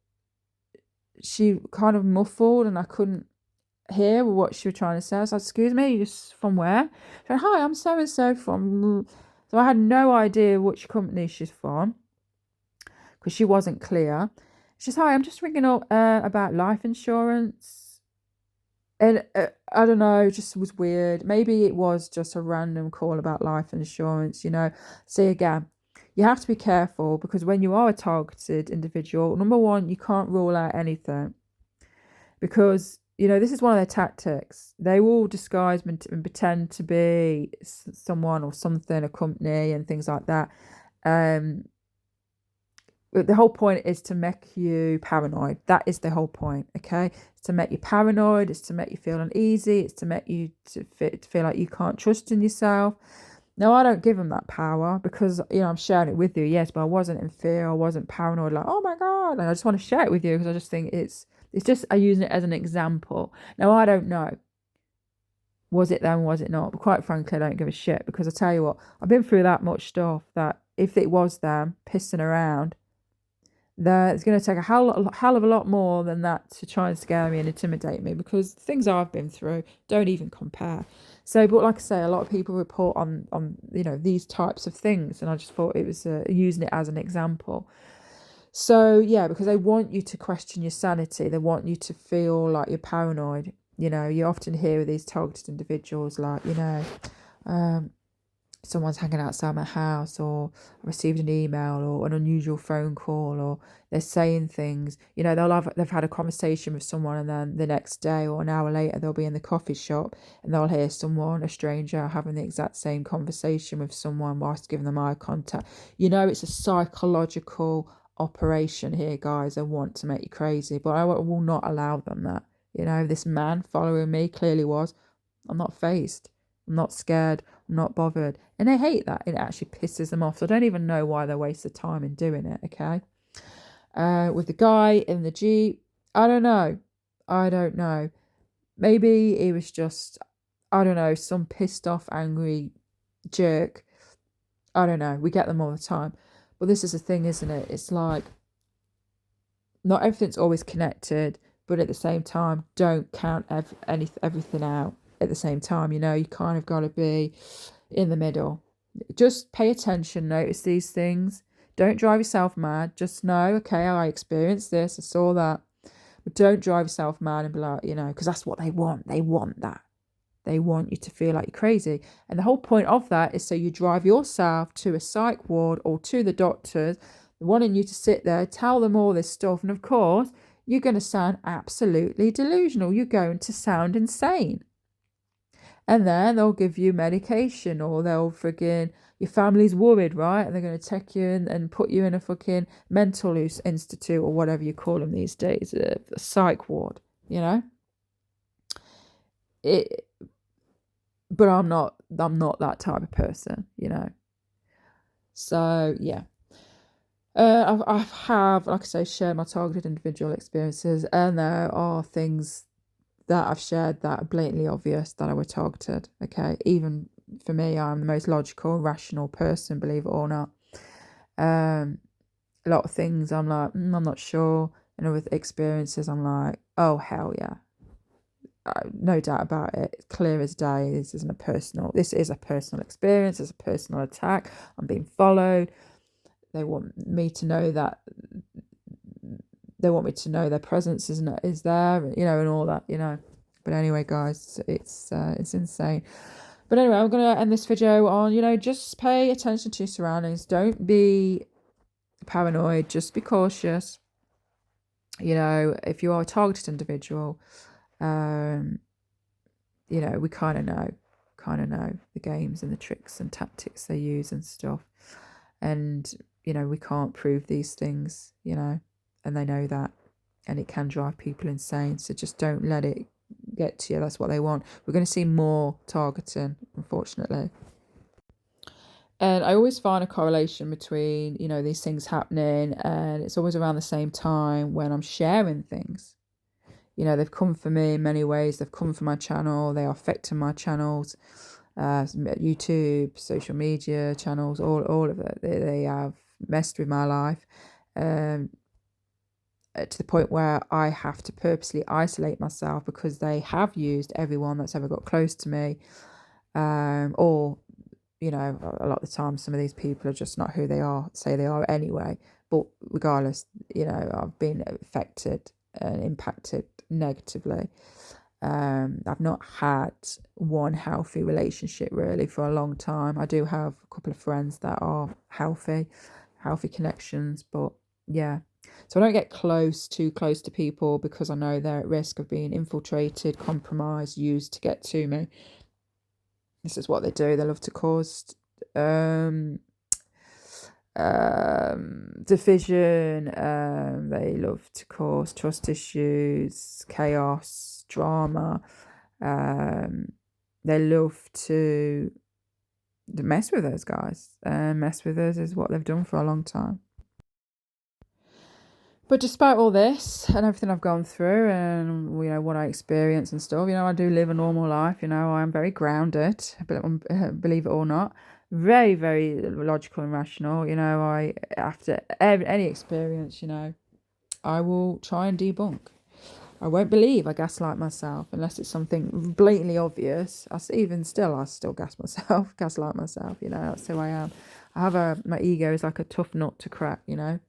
she kind of muffled and I couldn't hear what she was trying to say. I was like, "Excuse me, you're from where?" She said, "Hi, I'm so-and-so from," so I had no idea which company she's from because she wasn't clear. She says, "Hi, I'm just ringing up about life insurance." And I don't know, it just was weird. Maybe it was just a random call about life insurance, See, again, you have to be careful because when you are a targeted individual, number one, you can't rule out anything because, this is one of their tactics. They will disguise and pretend to be someone or something, a company and things like that. But the whole point is to make you paranoid. That is the whole point, okay? It's to make you paranoid. It's to make you feel uneasy. It's to make you to feel like you can't trust in yourself. Now, I don't give them that power because, I'm sharing it with you, yes, but I wasn't in fear. I wasn't paranoid like, oh my God. And I just want to share it with you because I just think it's just, I use it as an example. Now, I don't know. Was it them? Was it not? But quite frankly, I don't give a shit because I tell you what, I've been through that much stuff that if it was them pissing around, it's going to take a hell of a lot more than that to try and scare me and intimidate me because the things I've been through don't even compare. So, but like I say, a lot of people report on these types of things, and I just thought it was using it as an example. So yeah, because they want you to question your sanity, they want you to feel like you're paranoid. You often hear of these targeted individuals like someone's hanging outside my house, or I received an email or an unusual phone call, or they're saying things, you know, they've had a conversation with someone, and then the next day or an hour later they'll be in the coffee shop and they'll hear someone, a stranger, having the exact same conversation with someone whilst giving them eye contact. You know, it's a psychological operation here, guys. I want to make you crazy, but I will not allow them that. You know, this man following me clearly was. I'm not fazed. I'm not scared. I'm not bothered. And they hate that. It actually pisses them off. So I don't even know why they waste the time in doing it, okay? With the guy in the Jeep, I don't know. I don't know. Maybe he was just, I don't know, some pissed off, angry jerk. I don't know. We get them all the time. But this is the thing, isn't it? It's like, not everything's always connected, but at the same time, don't count everything out at the same time. You know, you kind of got to be in the middle. Just pay attention, notice these things. Don't drive yourself mad. Just know, okay, I experienced this, I saw that. But don't drive yourself mad and be like, you know, because that's what they want. They want that. They want you to feel like you're crazy. And the whole point of that is so you drive yourself to a psych ward or to the doctors, wanting you to sit there, tell them all this stuff. And of course, you're going to sound absolutely delusional. You're going to sound insane. And then they'll give you medication, or they'll friggin', your family's worried, right? And they're going to take you in and put you in a fucking mental institute, or whatever you call them these days, a psych ward, you know? But I'm not that type of person, you know? So, yeah. I have, like I say, shared my targeted individual experiences, and there are things that I've shared that are blatantly obvious that I were targeted, okay? Even for me, I'm the most logical, rational person, believe it or not. A lot of things I'm like, I'm not sure. And with experiences, I'm like, oh, hell yeah. No doubt about it. Clear as day. This is a personal experience. It's a personal attack. I'm being followed. They want me to know that. They want me to know their presence is there, you know, and all that, you know. But anyway, guys, it's insane. But anyway, I'm gonna end this video on, you know, just pay attention to your surroundings. Don't be paranoid. Just be cautious. You know, if you are a targeted individual, you know, we kind of know the games and the tricks and tactics they use and stuff. And, you know, we can't prove these things, you know, and they know that. And it can drive people insane. So just don't let it get to you. That's what they want. We're going to see more targeting, unfortunately. And I always find a correlation between, you know, these things happening, and it's always around the same time when I'm sharing things. You know, they've come for me in many ways. They've come for my channel. They are affecting my channels, YouTube, social media channels, all of it. They have messed with my life, to the point where I have to purposely isolate myself because they have used everyone that's ever got close to me, or, you know, a lot of the time some of these people are just not who they say they are anyway. But regardless, you know, I've been affected and impacted negatively. I've not had one healthy relationship really for a long time. I do have a couple of friends that are healthy connections, but yeah. So I don't get too close to people because I know they're at risk of being infiltrated, compromised, used to get to me. This is what they do. They love to cause division. They love to cause trust issues, chaos, drama. They love to mess with us, guys. Mess with us is what they've done for a long time. But despite all this and everything I've gone through and, you know, what I experience and stuff, you know, I do live a normal life. You know, I'm very grounded, believe it or not. Very, very logical and rational. You know, after any experience, you know, I will try and debunk. I won't believe I gaslight myself unless it's something blatantly obvious. I still gaslight myself, you know, that's who I am. My ego is like a tough nut to crack, you know.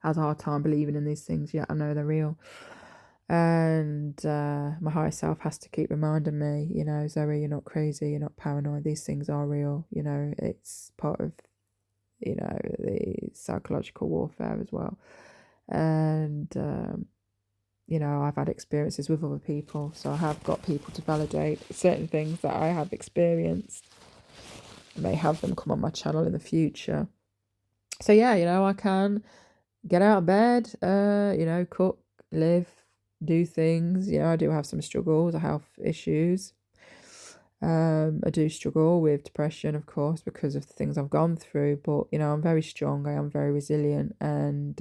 Has a hard time believing in these things, yet I know they're real. And my higher self has to keep reminding me, you know, Zoe, you're not crazy, you're not paranoid, these things are real, you know, it's part of, you know, the psychological warfare as well. And you know, I've had experiences with other people, so I have got people to validate certain things that I have experienced. I may have them come on my channel in the future. So yeah, you know, I can get out of bed, you know, cook, live, do things. You know, I do have some struggles, health issues. I do struggle with depression, of course, because of the things I've gone through. But you know, I'm very strong. I am very resilient, and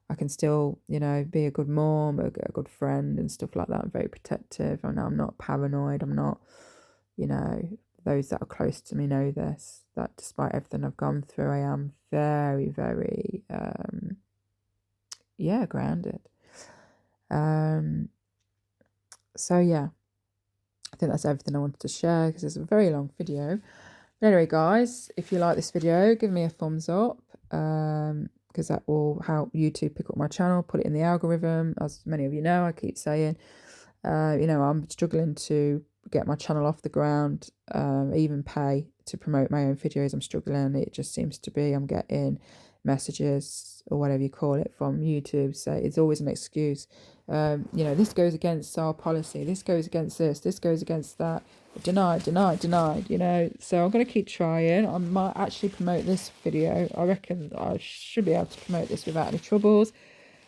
I can still, you know, be a good mom, a good friend, and stuff like that. I'm very protective, and I'm not paranoid. I'm not, you know, those that are close to me know this. That despite everything I've gone through, I am very, very, yeah, grounded. So yeah, I think that's everything I wanted to share because it's a very long video. But anyway, guys, if you like this video, give me a thumbs up, because that will help YouTube pick up my channel, put it in the algorithm. As many of you know, I keep saying, you know, I'm struggling to get my channel off the ground, even pay to promote my own videos. I'm struggling. It just seems to be I'm getting messages or whatever you call it from YouTube. So it's always an excuse. You know, this goes against our policy. This goes against this. This goes against that. Denied, denied, denied, you know. So I'm going to keep trying. I might actually promote this video. I reckon I should be able to promote this without any troubles.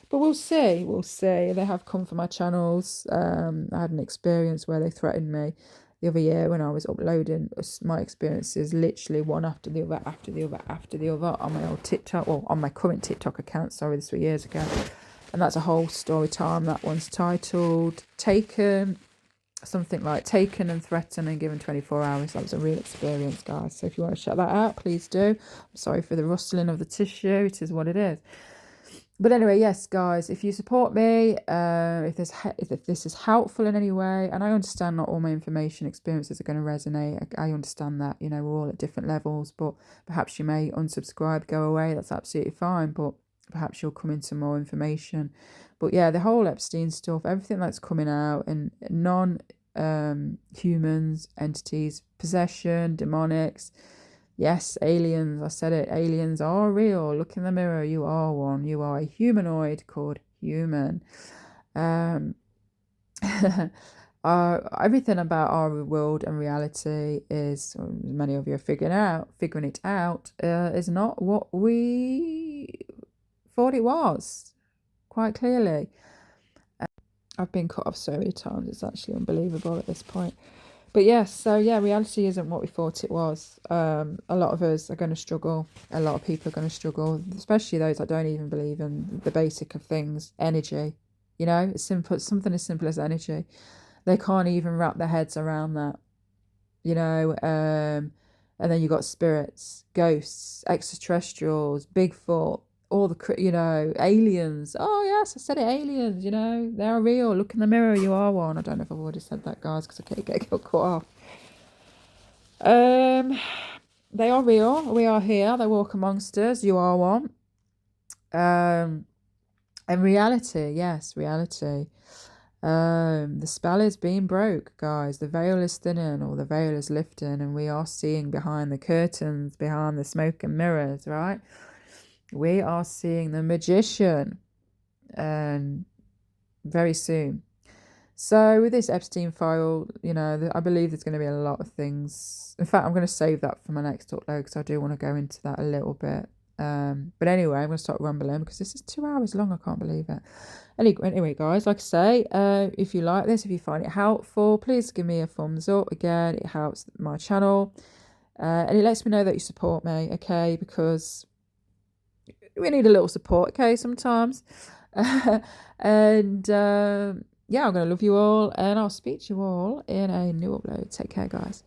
But we'll see, we'll see. They have come for my channels. I had an experience where they threatened me the other year when I was uploading my experiences, literally one after the other, after the other, after the other, on my old TikTok, well, on my current TikTok account, sorry, this was years ago. And that's a whole story time. That one's titled Taken, something like Taken and Threatened and Given 24 Hours. That was a real experience, guys. So if you want to check that out, please do. I'm sorry for the rustling of the tissue. It is what it is. But anyway, yes, guys, if you support me, if this is helpful in any way, and I understand not all my information experiences are going to resonate. I understand that, you know, we're all at different levels, but perhaps you may unsubscribe, go away. That's absolutely fine. But perhaps you'll come into more information. But yeah, the whole Epstein stuff, everything that's coming out, and humans, entities, possession, demonics. Yes, aliens, I said it, aliens are real. Look in the mirror, you are one. You are a humanoid called human. Everything about our world and reality is, as many of you are figuring it out, is not what we thought it was, quite clearly. I've been cut off so many times, it's actually unbelievable at this point. But yes, so yeah, reality isn't what we thought it was. A lot of us are going to struggle. A lot of people are going to struggle, especially those that don't even believe in the basic of things. Energy, you know, it's simple. Something as simple as energy. They can't even wrap their heads around that, you know. And then you got spirits, ghosts, extraterrestrials, Bigfoot, all the, you know, aliens. Oh yes, I said it, aliens, you know, they're real. Look in the mirror, you are one. I don't know if I've already said that, guys, because I can't get caught off. They are real. We are here. They walk amongst us. You are one. And reality, yes, reality. The spell is being broke, guys. The veil is thinning, or the veil is lifting, and we are seeing behind the curtains, behind the smoke and mirrors, right? We are seeing the magician, and very soon. So with this Epstein file, you know, I believe there's going to be a lot of things. In fact, I'm going to save that for my next upload because I do want to go into that a little bit. But anyway, I'm going to start rumbling because this is 2 hours long. I can't believe it. Anyway, guys, like I say, if you like this, if you find it helpful, please give me a thumbs up. Again, it helps my channel. And it lets me know that you support me, okay? Because we need a little support, okay, sometimes. And yeah, I'm going to love you all, and I'll speak to you all in a new upload. Take care, guys.